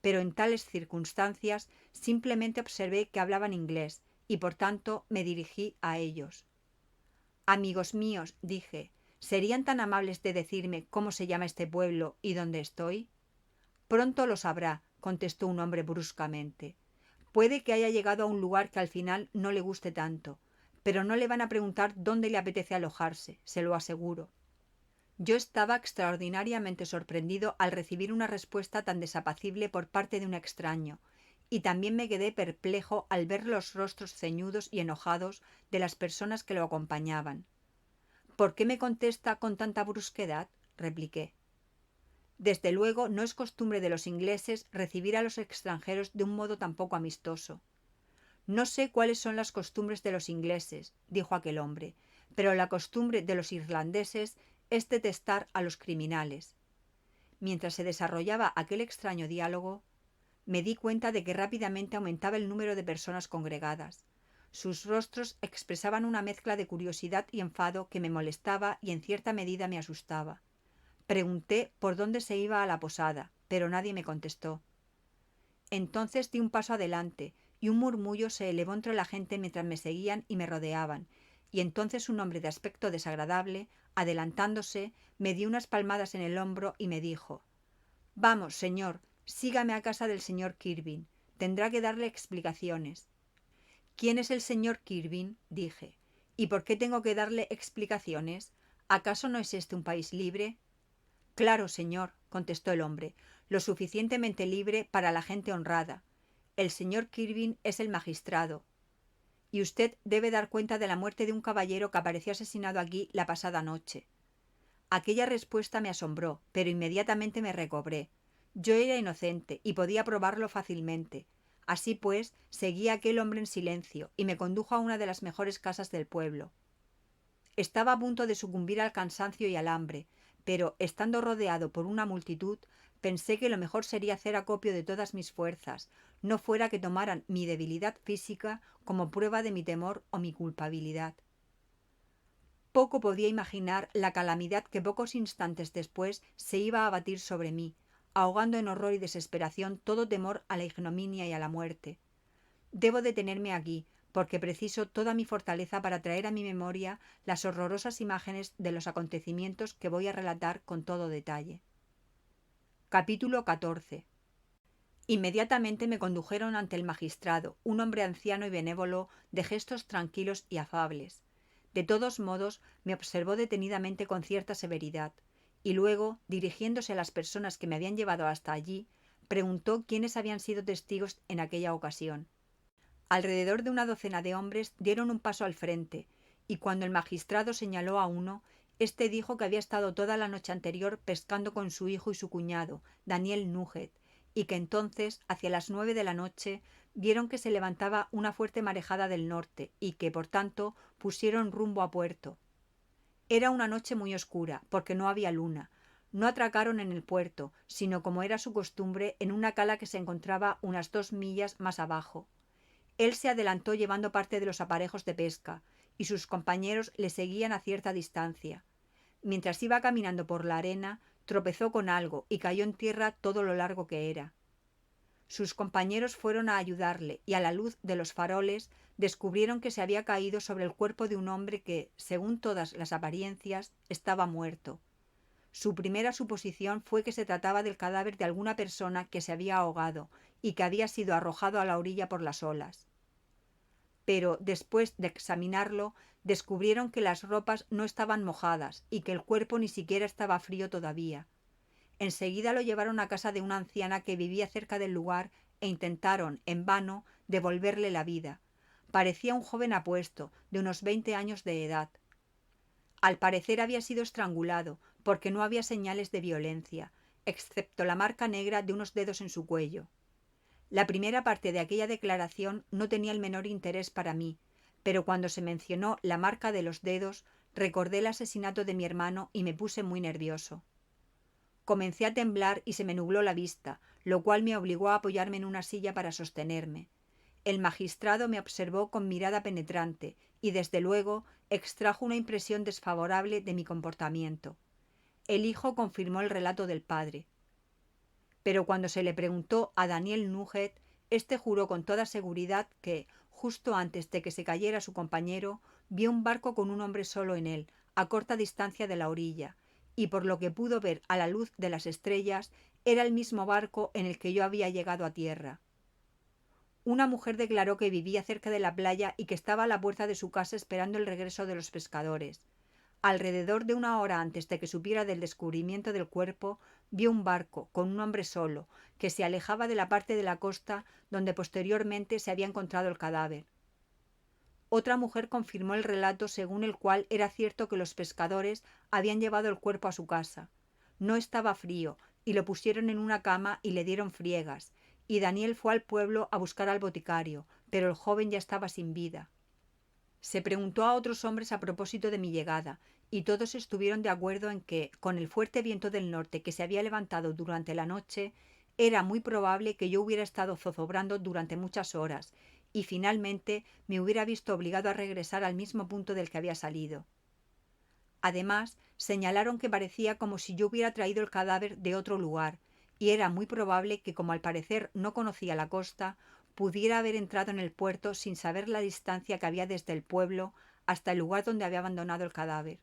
Pero en tales circunstancias simplemente observé que hablaban inglés y por tanto me dirigí a ellos. «Amigos míos», dije, «¿serían tan amables de decirme cómo se llama este pueblo y dónde estoy?» «Pronto lo sabrá», contestó un hombre bruscamente. «Puede que haya llegado a un lugar que al final no le guste tanto, pero no le van a preguntar dónde le apetece alojarse, se lo aseguro». Yo estaba extraordinariamente sorprendido al recibir una respuesta tan desapacible por parte de un extraño, y también me quedé perplejo al ver los rostros ceñudos y enojados de las personas que lo acompañaban. «¿Por qué me contesta con tanta brusquedad?», repliqué. «Desde luego no es costumbre de los ingleses recibir a los extranjeros de un modo tan poco amistoso». «No sé cuáles son las costumbres de los ingleses», dijo aquel hombre, «pero la costumbre de los irlandeses es detestar a los criminales». Mientras se desarrollaba aquel extraño diálogo, me di cuenta de que rápidamente aumentaba el número de personas congregadas. Sus rostros expresaban una mezcla de curiosidad y enfado que me molestaba y en cierta medida me asustaba. Pregunté por dónde se iba a la posada, pero nadie me contestó. Entonces di un paso adelante y un murmullo se elevó entre la gente mientras me seguían y me rodeaban, y entonces un hombre de aspecto desagradable, adelantándose, me dio unas palmadas en el hombro y me dijo: «Vamos, señor, sígame a casa del señor Kirvin. Tendrá que darle explicaciones». «¿Quién es el señor Kirvin?», dije. «¿Y por qué tengo que darle explicaciones? ¿Acaso no es este un país libre?» «Claro, señor», contestó el hombre, «lo suficientemente libre para la gente honrada. El señor Kirvin es el magistrado, y usted debe dar cuenta de la muerte de un caballero que apareció asesinado aquí la pasada noche». Aquella respuesta me asombró, pero inmediatamente me recobré. Yo era inocente y podía probarlo fácilmente. Así pues, seguí a aquel hombre en silencio y me condujo a una de las mejores casas del pueblo. Estaba a punto de sucumbir al cansancio y al hambre, pero, estando rodeado por una multitud, pensé que lo mejor sería hacer acopio de todas mis fuerzas, no fuera que tomaran mi debilidad física como prueba de mi temor o mi culpabilidad. Poco podía imaginar la calamidad que pocos instantes después se iba a abatir sobre mí, ahogando en horror y desesperación todo temor a la ignominia y a la muerte. Debo detenerme aquí, porque preciso toda mi fortaleza para traer a mi memoria las horrorosas imágenes de los acontecimientos que voy a relatar con todo detalle. Capítulo 14. Inmediatamente me condujeron ante el magistrado, un hombre anciano y benévolo, de gestos tranquilos y afables. De todos modos, me observó detenidamente con cierta severidad, y luego, dirigiéndose a las personas que me habían llevado hasta allí, preguntó quiénes habían sido testigos en aquella ocasión. Alrededor de una docena de hombres dieron un paso al frente, y cuando el magistrado señaló a uno, éste dijo que había estado toda la noche anterior pescando con su hijo y su cuñado, Daniel Núñez, y que entonces, hacia las 9 de la noche, vieron que se levantaba una fuerte marejada del norte y que, por tanto, pusieron rumbo a puerto. Era una noche muy oscura, porque no había luna. No atracaron en el puerto, sino, como era su costumbre, en una cala que se encontraba unas 2 millas más abajo. Él se adelantó llevando parte de los aparejos de pesca, y sus compañeros le seguían a cierta distancia. Mientras iba caminando por la arena, tropezó con algo y cayó en tierra todo lo largo que era. Sus compañeros fueron a ayudarle y a la luz de los faroles descubrieron que se había caído sobre el cuerpo de un hombre que, según todas las apariencias, estaba muerto. Su primera suposición fue que se trataba del cadáver de alguna persona que se había ahogado y que había sido arrojado a la orilla por las olas. Pero, después de examinarlo, descubrieron que las ropas no estaban mojadas y que el cuerpo ni siquiera estaba frío todavía. Enseguida lo llevaron a casa de una anciana que vivía cerca del lugar e intentaron, en vano, devolverle la vida. Parecía un joven apuesto, de unos 20 años de edad. Al parecer había sido estrangulado, porque no había señales de violencia, excepto la marca negra de unos dedos en su cuello. La primera parte de aquella declaración no tenía el menor interés para mí, pero cuando se mencionó la marca de los dedos, recordé el asesinato de mi hermano y me puse muy nervioso. Comencé a temblar y se me nubló la vista, lo cual me obligó a apoyarme en una silla para sostenerme. El magistrado me observó con mirada penetrante y, desde luego, extrajo una impresión desfavorable de mi comportamiento. El hijo confirmó el relato del padre. Pero cuando se le preguntó a Daniel Núñez, éste juró con toda seguridad que, justo antes de que se cayera su compañero, vio un barco con un hombre solo en él, a corta distancia de la orilla, y por lo que pudo ver a la luz de las estrellas, era el mismo barco en el que yo había llegado a tierra. Una mujer declaró que vivía cerca de la playa y que estaba a la puerta de su casa esperando el regreso de los pescadores. Alrededor de una hora antes de que supiera del descubrimiento del cuerpo, vio un barco, con un hombre solo, que se alejaba de la parte de la costa donde posteriormente se había encontrado el cadáver. Otra mujer confirmó el relato según el cual era cierto que los pescadores habían llevado el cuerpo a su casa. No estaba frío, y lo pusieron en una cama y le dieron friegas, y Daniel fue al pueblo a buscar al boticario, pero el joven ya estaba sin vida. Se preguntó a otros hombres a propósito de mi llegada, y todos estuvieron de acuerdo en que, con el fuerte viento del norte que se había levantado durante la noche, era muy probable que yo hubiera estado zozobrando durante muchas horas, y finalmente me hubiera visto obligado a regresar al mismo punto del que había salido. Además, señalaron que parecía como si yo hubiera traído el cadáver de otro lugar, y era muy probable que, como al parecer no conocía la costa, pudiera haber entrado en el puerto sin saber la distancia que había desde el pueblo hasta el lugar donde había abandonado el cadáver.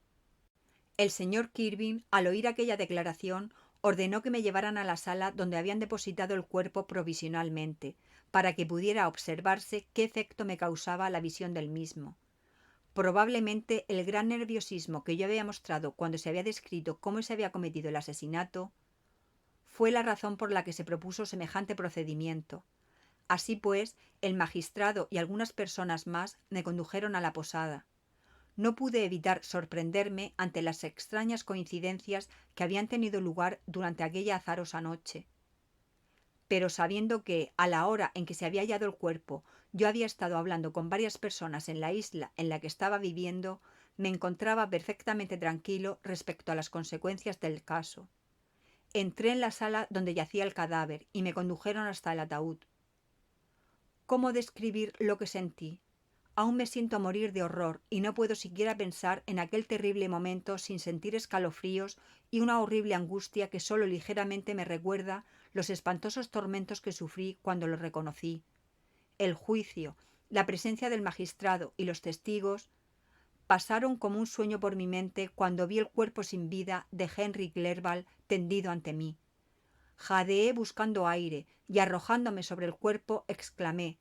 El señor Kirby, al oír aquella declaración, ordenó que me llevaran a la sala donde habían depositado el cuerpo provisionalmente, para que pudiera observarse qué efecto me causaba la visión del mismo. Probablemente el gran nerviosismo que yo había mostrado cuando se había descrito cómo se había cometido el asesinato fue la razón por la que se propuso semejante procedimiento. Así pues, el magistrado y algunas personas más me condujeron a la posada. No pude evitar sorprenderme ante las extrañas coincidencias que habían tenido lugar durante aquella azarosa noche. pero sabiendo que, a la hora en que se había hallado el cuerpo, yo había estado hablando con varias personas en la isla en la que estaba viviendo, me encontraba perfectamente tranquilo respecto a las consecuencias del caso. Entré en la sala donde yacía el cadáver y me condujeron hasta el ataúd. ¿Cómo describir lo que sentí? Aún me siento a morir de horror y no puedo siquiera pensar en aquel terrible momento sin sentir escalofríos y una horrible angustia que solo ligeramente me recuerda los espantosos tormentos que sufrí cuando lo reconocí. El juicio, la presencia del magistrado y los testigos pasaron como un sueño por mi mente cuando vi el cuerpo sin vida de Henry Clerval tendido ante mí. Jadeé buscando aire y arrojándome sobre el cuerpo exclamé: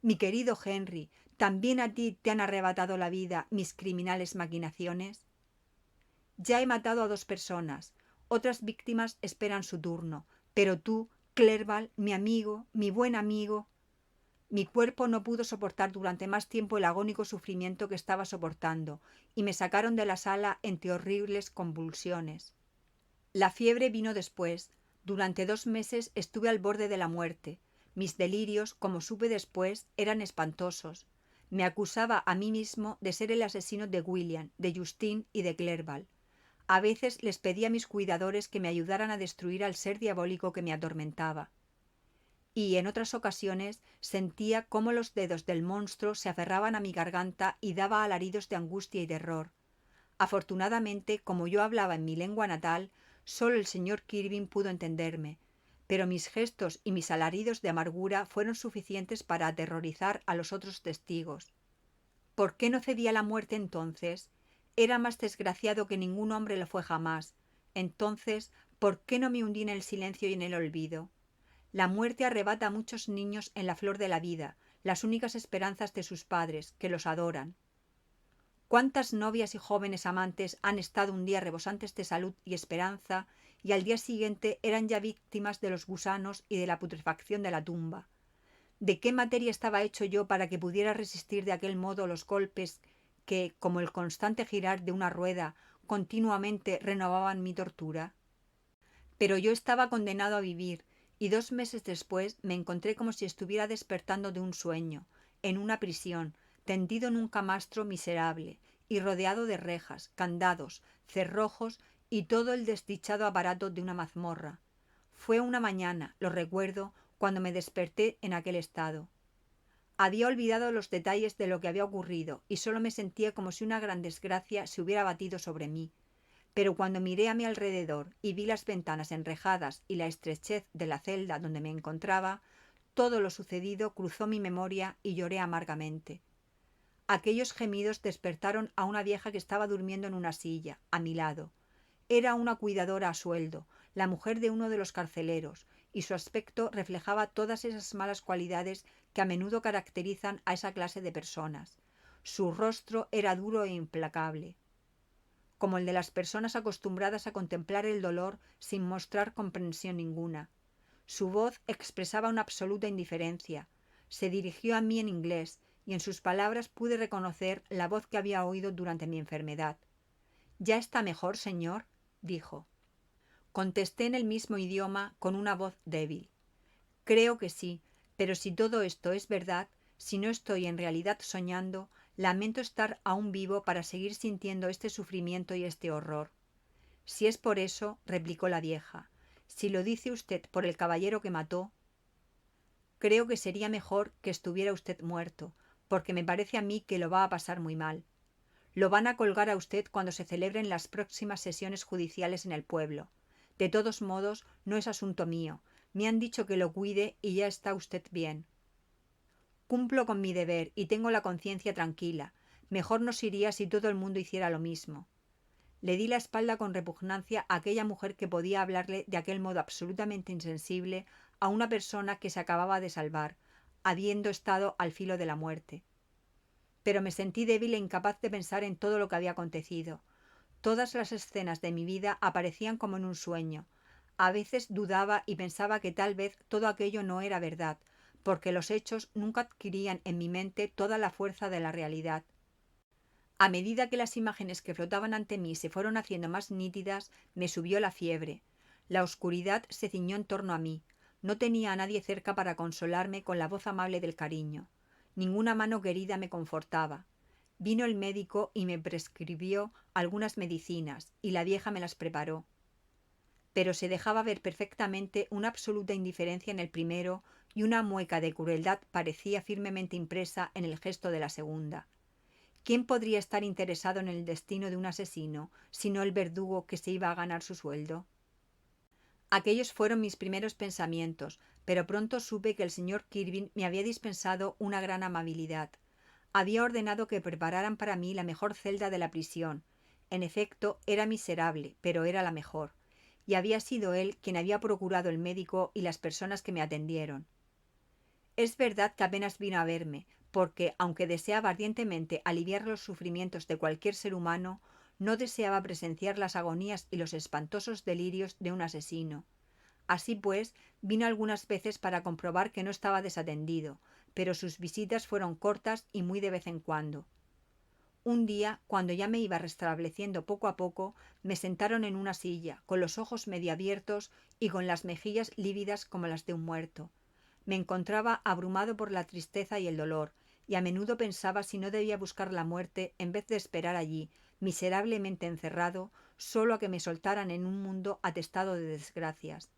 «Mi querido Henry, ¿también a ti te han arrebatado la vida mis criminales maquinaciones?» Ya he matado a 2 personas, otras víctimas esperan su turno, pero tú, Clerval, mi amigo, mi buen amigo. Mi cuerpo no pudo soportar durante más tiempo el agónico sufrimiento que estaba soportando, y me sacaron de la sala entre horribles convulsiones. La fiebre vino después. Durante 2 meses estuve al borde de la muerte. Mis delirios, como supe después, eran espantosos. Me acusaba a mí mismo de ser el asesino de William, de Justine y de Clerval. A veces les pedí a mis cuidadores que me ayudaran a destruir al ser diabólico que me atormentaba. Y en otras ocasiones sentía cómo los dedos del monstruo se aferraban a mi garganta y daba alaridos de angustia y terror. Afortunadamente, como yo hablaba en mi lengua natal, solo el señor Kirvin pudo entenderme, pero mis gestos y mis alaridos de amargura fueron suficientes para aterrorizar a los otros testigos. ¿Por qué no cedí a la muerte entonces? Era más desgraciado que ningún hombre lo fue jamás. Entonces, ¿por qué no me hundí en el silencio y en el olvido? La muerte arrebata a muchos niños en la flor de la vida, las únicas esperanzas de sus padres, que los adoran. ¿Cuántas novias y jóvenes amantes han estado un día rebosantes de salud y esperanza y al día siguiente eran ya víctimas de los gusanos y de la putrefacción de la tumba? ¿De qué materia estaba hecho yo para que pudiera resistir de aquel modo los golpes que, como el constante girar de una rueda, continuamente renovaban mi tortura? Pero yo estaba condenado a vivir, y 2 meses después me encontré como si estuviera despertando de un sueño, en una prisión, tendido en un camastro miserable, y rodeado de rejas, candados, cerrojos y todo el desdichado aparato de una mazmorra. Fue una mañana, lo recuerdo, cuando me desperté en aquel estado. Había olvidado los detalles de lo que había ocurrido y solo me sentía como si una gran desgracia se hubiera abatido sobre mí. Pero cuando miré a mi alrededor y vi las ventanas enrejadas y la estrechez de la celda donde me encontraba, todo lo sucedido cruzó mi memoria y lloré amargamente. Aquellos gemidos despertaron a una vieja que estaba durmiendo en una silla, a mi lado. Era una cuidadora a sueldo, la mujer de uno de los carceleros, y su aspecto reflejaba todas esas malas cualidades que a menudo caracterizan a esa clase de personas. Su rostro era duro e implacable, como el de las personas acostumbradas a contemplar el dolor sin mostrar comprensión ninguna. Su voz expresaba una absoluta indiferencia. Se dirigió a mí en inglés, y en sus palabras pude reconocer la voz que había oído durante mi enfermedad. «¿Ya está mejor, señor?», dijo. Contesté en el mismo idioma con una voz débil. «Creo que sí, pero si todo esto es verdad, si no estoy en realidad soñando, lamento estar aún vivo para seguir sintiendo este sufrimiento y este horror». «Si es por eso», replicó la vieja, «si lo dice usted por el caballero que mató, creo que sería mejor que estuviera usted muerto, porque me parece a mí que lo va a pasar muy mal. Lo van a colgar a usted cuando se celebren las próximas sesiones judiciales en el pueblo. De todos modos, no es asunto mío. Me han dicho que lo cuide y ya está usted bien. Cumplo con mi deber y tengo la conciencia tranquila. Mejor nos iría si todo el mundo hiciera lo mismo». Le di la espalda con repugnancia a aquella mujer que podía hablarle de aquel modo absolutamente insensible a una persona que se acababa de salvar, habiendo estado al filo de la muerte. Pero me sentí débil e incapaz de pensar en todo lo que había acontecido. Todas las escenas de mi vida aparecían como en un sueño. A veces dudaba y pensaba que tal vez todo aquello no era verdad, porque los hechos nunca adquirían en mi mente toda la fuerza de la realidad. A medida que las imágenes que flotaban ante mí se fueron haciendo más nítidas, me subió la fiebre. La oscuridad se ciñó en torno a mí. No tenía a nadie cerca para consolarme con la voz amable del cariño. Ninguna mano querida me confortaba. Vino el médico y me prescribió algunas medicinas, y la vieja me las preparó. Pero se dejaba ver perfectamente una absoluta indiferencia en el primero y una mueca de crueldad parecía firmemente impresa en el gesto de la segunda. ¿Quién podría estar interesado en el destino de un asesino, sino el verdugo que se iba a ganar su sueldo? Aquellos fueron mis primeros pensamientos, pero pronto supe que el señor Kirby me había dispensado una gran amabilidad. Había ordenado que prepararan para mí la mejor celda de la prisión. En efecto, era miserable, pero era la mejor. Y había sido él quien había procurado el médico y las personas que me atendieron. Es verdad que apenas vino a verme, porque, aunque deseaba ardientemente aliviar los sufrimientos de cualquier ser humano, no deseaba presenciar las agonías y los espantosos delirios de un asesino. Así pues, vino algunas veces para comprobar que no estaba desatendido, pero sus visitas fueron cortas y muy de vez en cuando. Un día, cuando ya me iba restableciendo poco a poco, me sentaron en una silla, con los ojos medio abiertos y con las mejillas lívidas como las de un muerto. Me encontraba abrumado por la tristeza y el dolor, y a menudo pensaba si no debía buscar la muerte en vez de esperar allí, miserablemente encerrado, solo a que me soltaran en un mundo atestado de desgracias.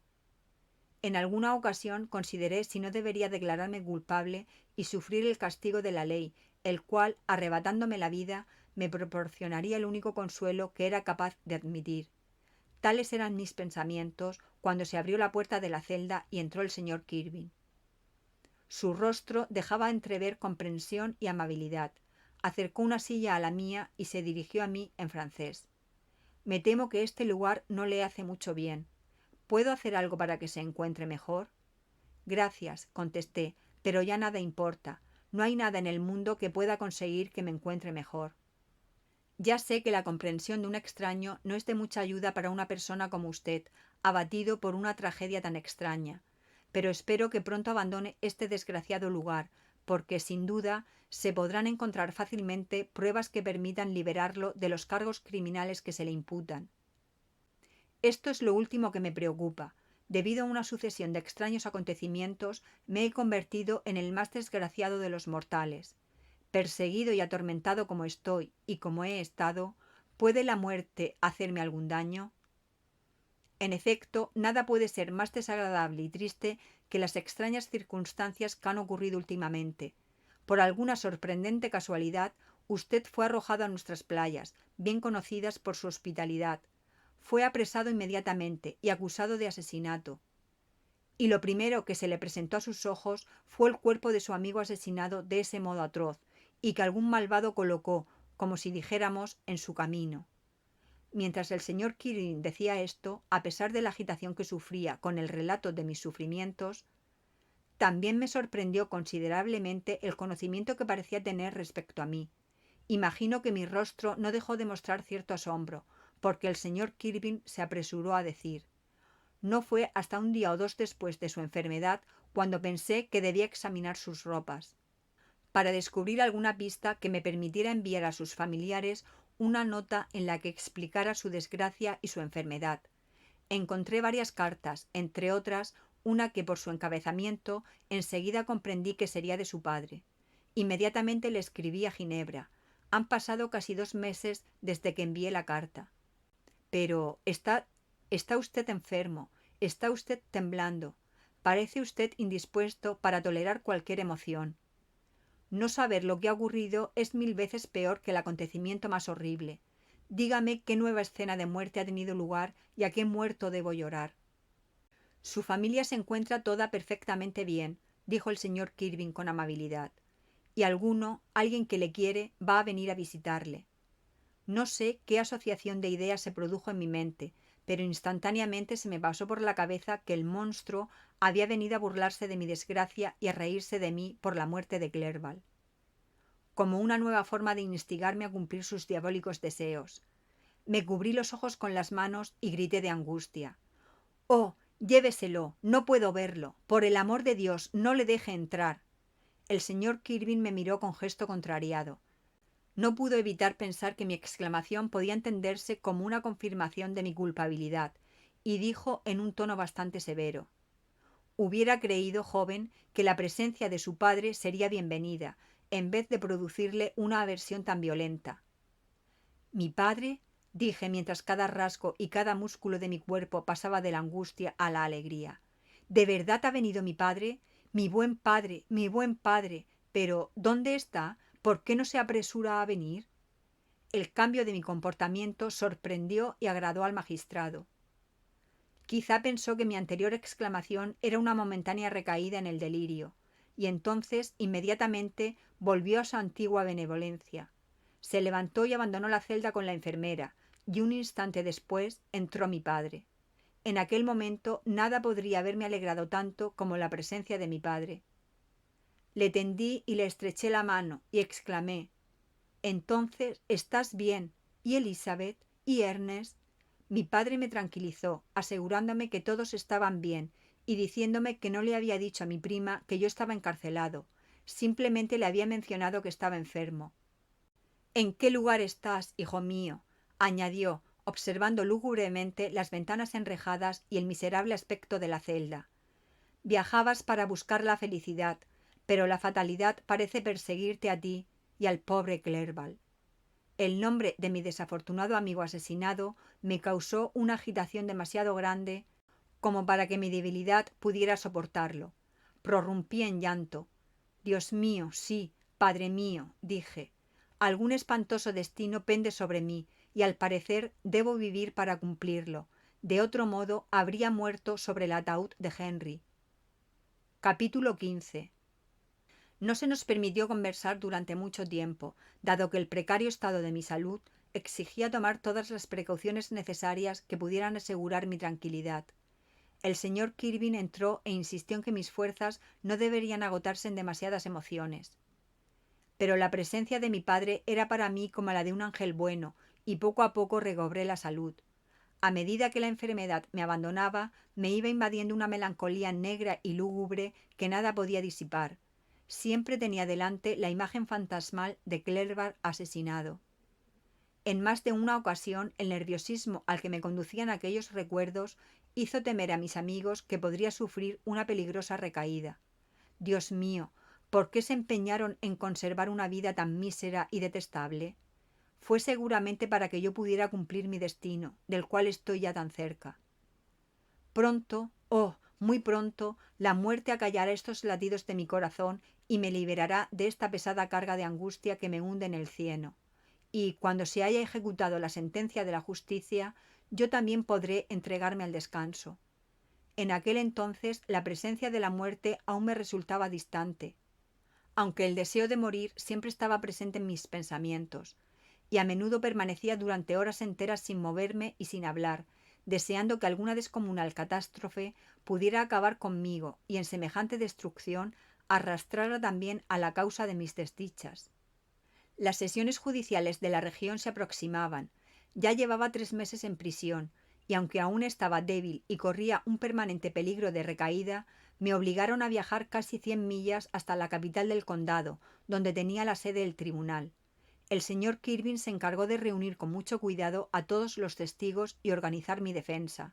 En alguna ocasión consideré si no debería declararme culpable y sufrir el castigo de la ley, el cual, arrebatándome la vida, me proporcionaría el único consuelo que era capaz de admitir. Tales eran mis pensamientos cuando se abrió la puerta de la celda y entró el señor Kirby. Su rostro dejaba entrever comprensión y amabilidad. Acercó una silla a la mía y se dirigió a mí en francés. Me temo que este lugar no le hace mucho bien. ¿Puedo hacer algo para que se encuentre mejor? Gracias, contesté, pero ya nada importa. No hay nada en el mundo que pueda conseguir que me encuentre mejor. Ya sé que la comprensión de un extraño no es de mucha ayuda para una persona como usted, abatido por una tragedia tan extraña, pero espero que pronto abandone este desgraciado lugar, porque, sin duda, se podrán encontrar fácilmente pruebas que permitan liberarlo de los cargos criminales que se le imputan. Esto es lo último que me preocupa. Debido a una sucesión de extraños acontecimientos, me he convertido en el más desgraciado de los mortales. Perseguido y atormentado como estoy y como he estado, ¿puede la muerte hacerme algún daño? En efecto, nada puede ser más desagradable y triste que las extrañas circunstancias que han ocurrido últimamente. Por alguna sorprendente casualidad, usted fue arrojado a nuestras playas, bien conocidas por su hospitalidad. Fue apresado inmediatamente y acusado de asesinato. Y lo primero que se le presentó a sus ojos fue el cuerpo de su amigo asesinado de ese modo atroz, y que algún malvado colocó, como si dijéramos, en su camino. Mientras el señor Kirin decía esto, a pesar de la agitación que sufría con el relato de mis sufrimientos, también me sorprendió considerablemente el conocimiento que parecía tener respecto a mí. Imagino que mi rostro no dejó de mostrar cierto asombro, porque el señor Kirby se apresuró a decir: no fue hasta un día o dos después de su enfermedad cuando pensé que debía examinar sus ropas, para descubrir alguna pista que me permitiera enviar a sus familiares una nota en la que explicara su desgracia y su enfermedad. Encontré varias cartas, entre otras una que por su encabezamiento enseguida comprendí que sería de su padre. Inmediatamente le escribí a Ginebra. Han pasado casi 2 meses desde que envié la carta. Pero está usted enfermo, está usted temblando, parece usted indispuesto para tolerar cualquier emoción. No saber lo que ha ocurrido es 1000 veces peor que el acontecimiento más horrible. Dígame qué nueva escena de muerte ha tenido lugar y a qué muerto debo llorar. Su familia se encuentra toda perfectamente bien, dijo el señor Kirby con amabilidad, y alguien que le quiere, va a venir a visitarle. No sé qué asociación de ideas se produjo en mi mente, pero instantáneamente se me pasó por la cabeza que el monstruo había venido a burlarse de mi desgracia y a reírse de mí por la muerte de Clerval, como una nueva forma de instigarme a cumplir sus diabólicos deseos. Me cubrí los ojos con las manos y grité de angustia: «¡Oh, lléveselo! No puedo verlo. Por el amor de Dios, no le deje entrar». El señor Kirby me miró con gesto contrariado. No pudo evitar pensar que mi exclamación podía entenderse como una confirmación de mi culpabilidad, y dijo en un tono bastante severo: Hubiera creído, joven, que la presencia de su padre sería bienvenida, en vez de producirle una aversión tan violenta. ¿Mi padre? Dije mientras cada rasgo y cada músculo de mi cuerpo pasaba de la angustia a la alegría. ¿De verdad ha venido mi padre? Mi buen padre, mi buen padre. Pero, ¿dónde está? ¿Por qué no se apresura a venir? El cambio de mi comportamiento sorprendió y agradó al magistrado. Quizá pensó que mi anterior exclamación era una momentánea recaída en el delirio, y entonces inmediatamente volvió a su antigua benevolencia. Se levantó y abandonó la celda con la enfermera, y un instante después entró mi padre. En aquel momento nada podría haberme alegrado tanto como la presencia de mi padre. Le tendí y le estreché la mano y exclamé: «Entonces estás bien. ¿Y Elizabeth? ¿Y Ernest?». Mi padre me tranquilizó, asegurándome que todos estaban bien y diciéndome que no le había dicho a mi prima que yo estaba encarcelado. Simplemente le había mencionado que estaba enfermo. «¿En qué lugar estás, hijo mío?», añadió, observando lúgubremente las ventanas enrejadas y el miserable aspecto de la celda. «Viajabas para buscar la felicidad, pero la fatalidad parece perseguirte a ti y al pobre Clerval». El nombre de mi desafortunado amigo asesinado me causó una agitación demasiado grande como para que mi debilidad pudiera soportarlo. Prorrumpí en llanto. «Dios mío, sí, padre mío», dije. «Algún espantoso destino pende sobre mí y al parecer debo vivir para cumplirlo. De otro modo habría muerto sobre el ataúd de Henry». Capítulo 15. No se nos permitió conversar durante mucho tiempo, dado que el precario estado de mi salud exigía tomar todas las precauciones necesarias que pudieran asegurar mi tranquilidad. El señor Kirvin entró e insistió en que mis fuerzas no deberían agotarse en demasiadas emociones. Pero la presencia de mi padre era para mí como la de un ángel bueno, y poco a poco recobré la salud. A medida que la enfermedad me abandonaba, me iba invadiendo una melancolía negra y lúgubre que nada podía disipar. Siempre tenía delante la imagen fantasmal de Clerval asesinado. En más de una ocasión, el nerviosismo al que me conducían aquellos recuerdos hizo temer a mis amigos que podría sufrir una peligrosa recaída. Dios mío, ¿por qué se empeñaron en conservar una vida tan mísera y detestable? Fue seguramente para que yo pudiera cumplir mi destino, del cual estoy ya tan cerca. Pronto, oh, muy pronto, la muerte acallará estos latidos de mi corazón y me liberará de esta pesada carga de angustia que me hunde en el cieno. Y cuando se haya ejecutado la sentencia de la justicia, yo también podré entregarme al descanso. En aquel entonces la presencia de la muerte aún me resultaba distante, aunque el deseo de morir siempre estaba presente en mis pensamientos, y a menudo permanecía durante horas enteras sin moverme y sin hablar, deseando que alguna descomunal catástrofe pudiera acabar conmigo y en semejante destrucción arrastrara también a la causa de mis desdichas. Las sesiones judiciales de la región se aproximaban. Ya llevaba 3 meses en prisión, y aunque aún estaba débil y corría un permanente peligro de recaída, me obligaron a viajar casi 100 millas hasta la capital del condado, donde tenía la sede del tribunal. El señor Kirvin se encargó de reunir con mucho cuidado a todos los testigos y organizar mi defensa.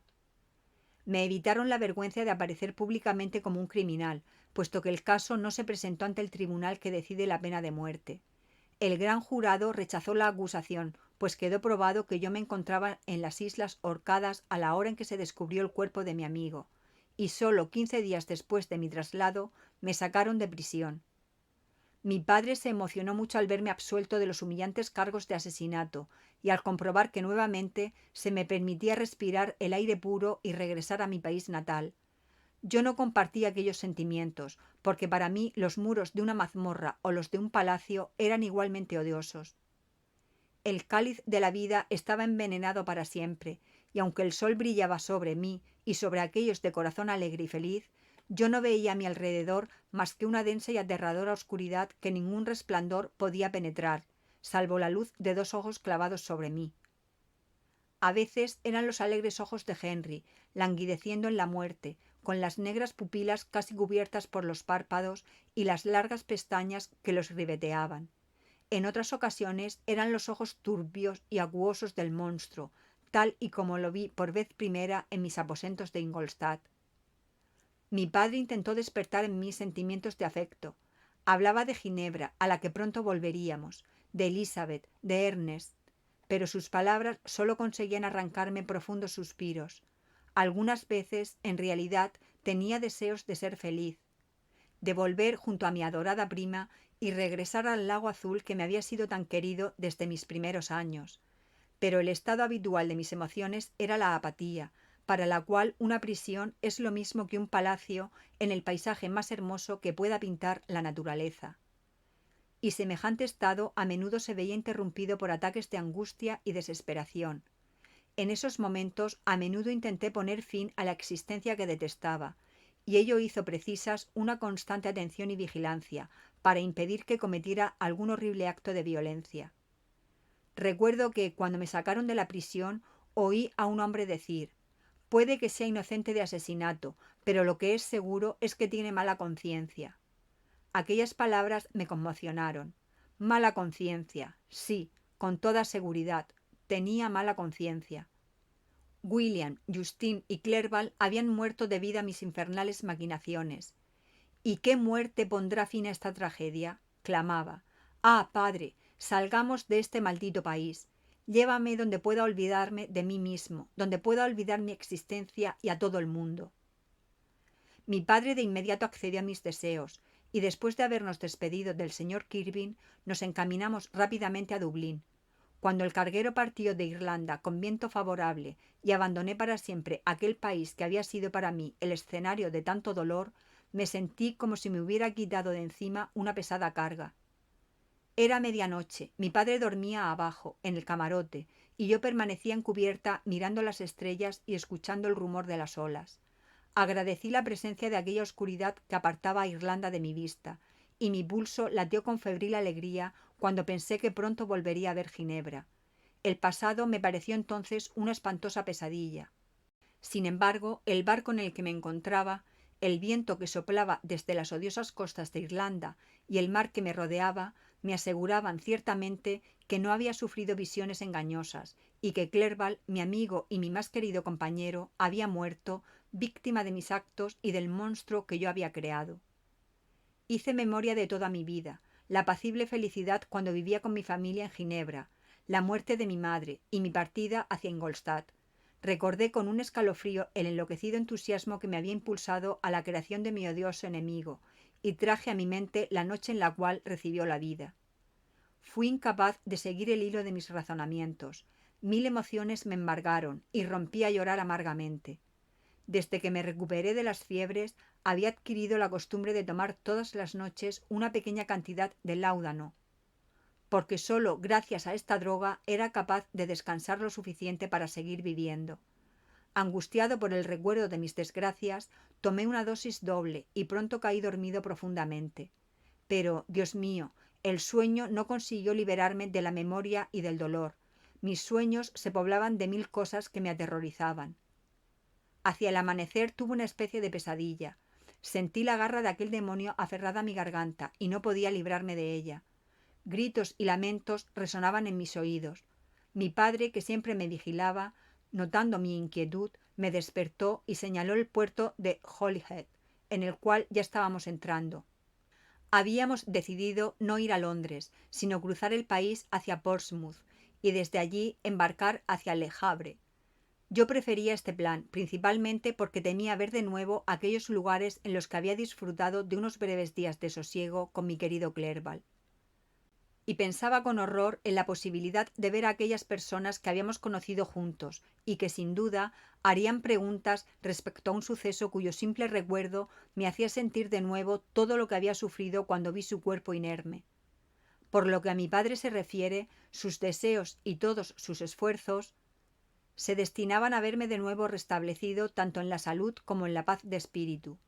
Me evitaron la vergüenza de aparecer públicamente como un criminal, puesto que el caso no se presentó ante el tribunal que decide la pena de muerte. El gran jurado rechazó la acusación, pues quedó probado que yo me encontraba en las Islas Orcadas a la hora en que se descubrió el cuerpo de mi amigo, y solo 15 días después de mi traslado me sacaron de prisión. Mi padre se emocionó mucho al verme absuelto de los humillantes cargos de asesinato y al comprobar que nuevamente se me permitía respirar el aire puro y regresar a mi país natal. Yo no compartía aquellos sentimientos, porque para mí los muros de una mazmorra o los de un palacio eran igualmente odiosos. El cáliz de la vida estaba envenenado para siempre, y aunque el sol brillaba sobre mí y sobre aquellos de corazón alegre y feliz, yo no veía a mi alrededor más que una densa y aterradora oscuridad que ningún resplandor podía penetrar, salvo la luz de 2 ojos clavados sobre mí. A veces eran los alegres ojos de Henry, languideciendo en la muerte, con las negras pupilas casi cubiertas por los párpados y las largas pestañas que los ribeteaban. En otras ocasiones eran los ojos turbios y acuosos del monstruo, tal y como lo vi por vez primera en mis aposentos de Ingolstadt. Mi padre intentó despertar en mí sentimientos de afecto. Hablaba de Ginebra, a la que pronto volveríamos, de Elizabeth, de Ernest, pero sus palabras solo conseguían arrancarme profundos suspiros. Algunas veces, en realidad, tenía deseos de ser feliz, de volver junto a mi adorada prima y regresar al lago azul que me había sido tan querido desde mis primeros años. Pero el estado habitual de mis emociones era la apatía, para la cual una prisión es lo mismo que un palacio en el paisaje más hermoso que pueda pintar la naturaleza. Y semejante estado a menudo se veía interrumpido por ataques de angustia y desesperación. En esos momentos a menudo intenté poner fin a la existencia que detestaba, y ello hizo precisas una constante atención y vigilancia para impedir que cometiera algún horrible acto de violencia. Recuerdo que, cuando me sacaron de la prisión, oí a un hombre decir: «Puede que sea inocente de asesinato, pero lo que es seguro es que tiene mala conciencia». Aquellas palabras me conmocionaron. Mala conciencia, sí, con toda seguridad, tenía mala conciencia. William, Justine y Clerval habían muerto debido a mis infernales maquinaciones. ¿Y qué muerte pondrá fin a esta tragedia?, clamaba. «Ah, padre, salgamos de este maldito país. Llévame donde pueda olvidarme de mí mismo, donde pueda olvidar mi existencia y a todo el mundo». Mi padre de inmediato accedió a mis deseos, y después de habernos despedido del señor Kirvin, nos encaminamos rápidamente a Dublín. Cuando el carguero partió de Irlanda con viento favorable y abandoné para siempre aquel país que había sido para mí el escenario de tanto dolor, me sentí como si me hubiera quitado de encima una pesada carga. Era medianoche, mi padre dormía abajo, en el camarote, y yo permanecía encubierta mirando las estrellas y escuchando el rumor de las olas. Agradecí la presencia de aquella oscuridad que apartaba a Irlanda de mi vista, y mi pulso latió con febril alegría cuando pensé que pronto volvería a ver Ginebra. El pasado me pareció entonces una espantosa pesadilla. Sin embargo, el barco en el que me encontraba, el viento que soplaba desde las odiosas costas de Irlanda y el mar que me rodeaba me aseguraban ciertamente que no había sufrido visiones engañosas y que Clerval, mi amigo y mi más querido compañero, había muerto, víctima de mis actos y del monstruo que yo había creado. Hice memoria de toda mi vida, la apacible felicidad cuando vivía con mi familia en Ginebra, la muerte de mi madre y mi partida hacia Ingolstadt. Recordé con un escalofrío el enloquecido entusiasmo que me había impulsado a la creación de mi odioso enemigo, y traje a mi mente la noche en la cual recibió la vida. Fui incapaz de seguir el hilo de mis razonamientos. Mil emociones me embargaron y rompí a llorar amargamente. Desde que me recuperé de las fiebres, había adquirido la costumbre de tomar todas las noches una pequeña cantidad de láudano, porque solo gracias a esta droga era capaz de descansar lo suficiente para seguir viviendo. Angustiado por el recuerdo de mis desgracias, tomé una dosis doble y pronto caí dormido profundamente. Pero, Dios mío, el sueño no consiguió liberarme de la memoria y del dolor. Mis sueños se poblaban de mil cosas que me aterrorizaban. Hacia el amanecer tuve una especie de pesadilla. Sentí la garra de aquel demonio aferrada a mi garganta y no podía librarme de ella. Gritos y lamentos resonaban en mis oídos. Mi padre, que siempre me vigilaba, notando mi inquietud, me despertó y señaló el puerto de Holyhead, en el cual ya estábamos entrando. Habíamos decidido no ir a Londres, sino cruzar el país hacia Portsmouth y desde allí embarcar hacia Le Havre. Yo prefería este plan, principalmente porque temía ver de nuevo aquellos lugares en los que había disfrutado de unos breves días de sosiego con mi querido Clerval. Y pensaba con horror en la posibilidad de ver a aquellas personas que habíamos conocido juntos y que sin duda harían preguntas respecto a un suceso cuyo simple recuerdo me hacía sentir de nuevo todo lo que había sufrido cuando vi su cuerpo inerme. Por lo que a mi padre se refiere, sus deseos y todos sus esfuerzos se destinaban a verme de nuevo restablecido tanto en la salud como en la paz de espíritu.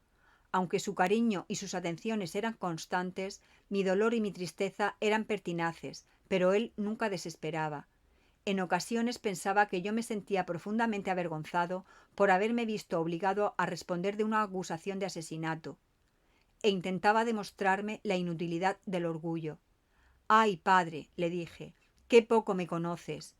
Aunque su cariño y sus atenciones eran constantes, mi dolor y mi tristeza eran pertinaces, pero él nunca desesperaba. En ocasiones pensaba que yo me sentía profundamente avergonzado por haberme visto obligado a responder de una acusación de asesinato, e intentaba demostrarme la inutilidad del orgullo. «Ay, padre», le dije, «qué poco me conoces.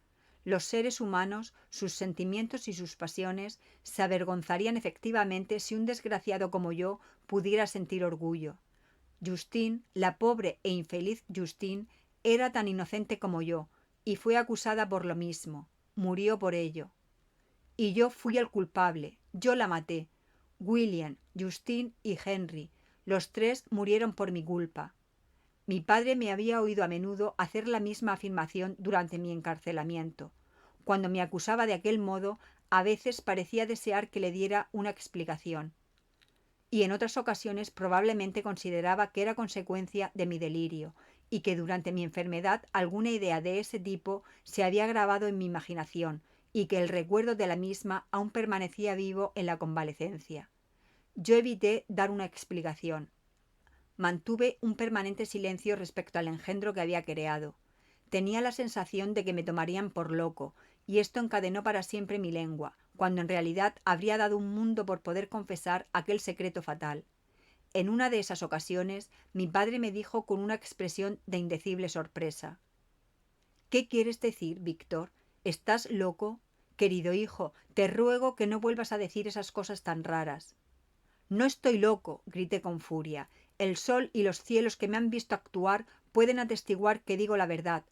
Los seres humanos, sus sentimientos y sus pasiones se avergonzarían efectivamente si un desgraciado como yo pudiera sentir orgullo. Justine, la pobre e infeliz Justine, era tan inocente como yo, y fue acusada por lo mismo. Murió por ello. Y yo fui el culpable. Yo la maté. William, Justine y Henry, los tres murieron por mi culpa. Mi padre me había oído a menudo hacer la misma afirmación durante mi encarcelamiento. Cuando me acusaba de aquel modo, a veces parecía desear que le diera una explicación. Y en otras ocasiones probablemente consideraba que era consecuencia de mi delirio, y que durante mi enfermedad alguna idea de ese tipo se había grabado en mi imaginación, y que el recuerdo de la misma aún permanecía vivo en la convalecencia. Yo evité dar una explicación. Mantuve un permanente silencio respecto al engendro que había creado. Tenía la sensación de que me tomarían por loco, y esto encadenó para siempre mi lengua, cuando en realidad habría dado un mundo por poder confesar aquel secreto fatal. En una de esas ocasiones, mi padre me dijo con una expresión de indecible sorpresa: ¿Qué quieres decir, Víctor? ¿Estás loco? Querido hijo, te ruego que no vuelvas a decir esas cosas tan raras. No estoy loco, grité con furia. El sol y los cielos que me han visto actuar pueden atestiguar que digo la verdad.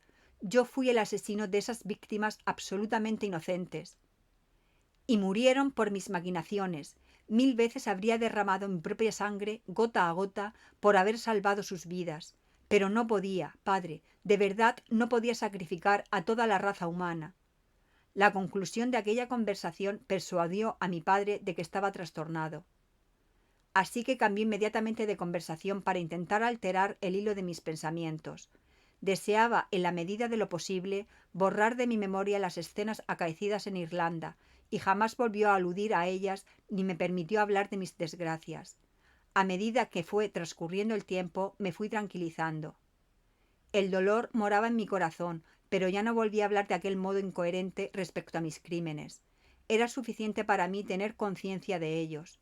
Yo fui el asesino de esas víctimas absolutamente inocentes. Y murieron por mis maquinaciones. 1000 veces habría derramado mi propia sangre, gota a gota, por haber salvado sus vidas. Pero no podía, padre, de verdad no podía sacrificar a toda la raza humana. La conclusión de aquella conversación persuadió a mi padre de que estaba trastornado. Así que cambié inmediatamente de conversación para intentar alterar el hilo de mis pensamientos. Deseaba, en la medida de lo posible, borrar de mi memoria las escenas acaecidas en Irlanda, y jamás volvió a aludir a ellas ni me permitió hablar de mis desgracias. A medida que fue transcurriendo el tiempo, me fui tranquilizando. El dolor moraba en mi corazón, pero ya no volví a hablar de aquel modo incoherente respecto a mis crímenes. Era suficiente para mí tener conciencia de ellos.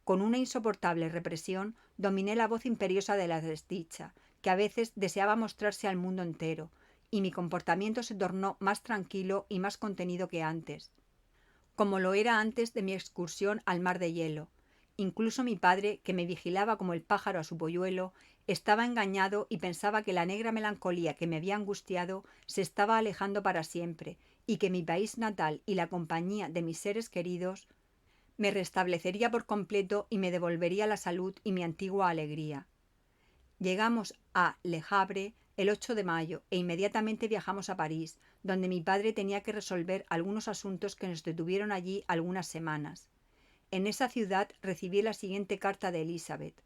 Con una insoportable represión dominé la voz imperiosa de la desdicha, que a veces deseaba mostrarse al mundo entero, y mi comportamiento se tornó más tranquilo y más contenido que antes, como lo era antes de mi excursión al mar de hielo. Incluso mi padre, que me vigilaba como el pájaro a su polluelo, estaba engañado y pensaba que la negra melancolía que me había angustiado se estaba alejando para siempre, y que mi país natal y la compañía de mis seres queridos me restablecería por completo y me devolvería la salud y mi antigua alegría. Llegamos a Le Havre el 8 de mayo e inmediatamente viajamos a París, donde mi padre tenía que resolver algunos asuntos que nos detuvieron allí algunas semanas. En esa ciudad recibí la siguiente carta de Elizabeth.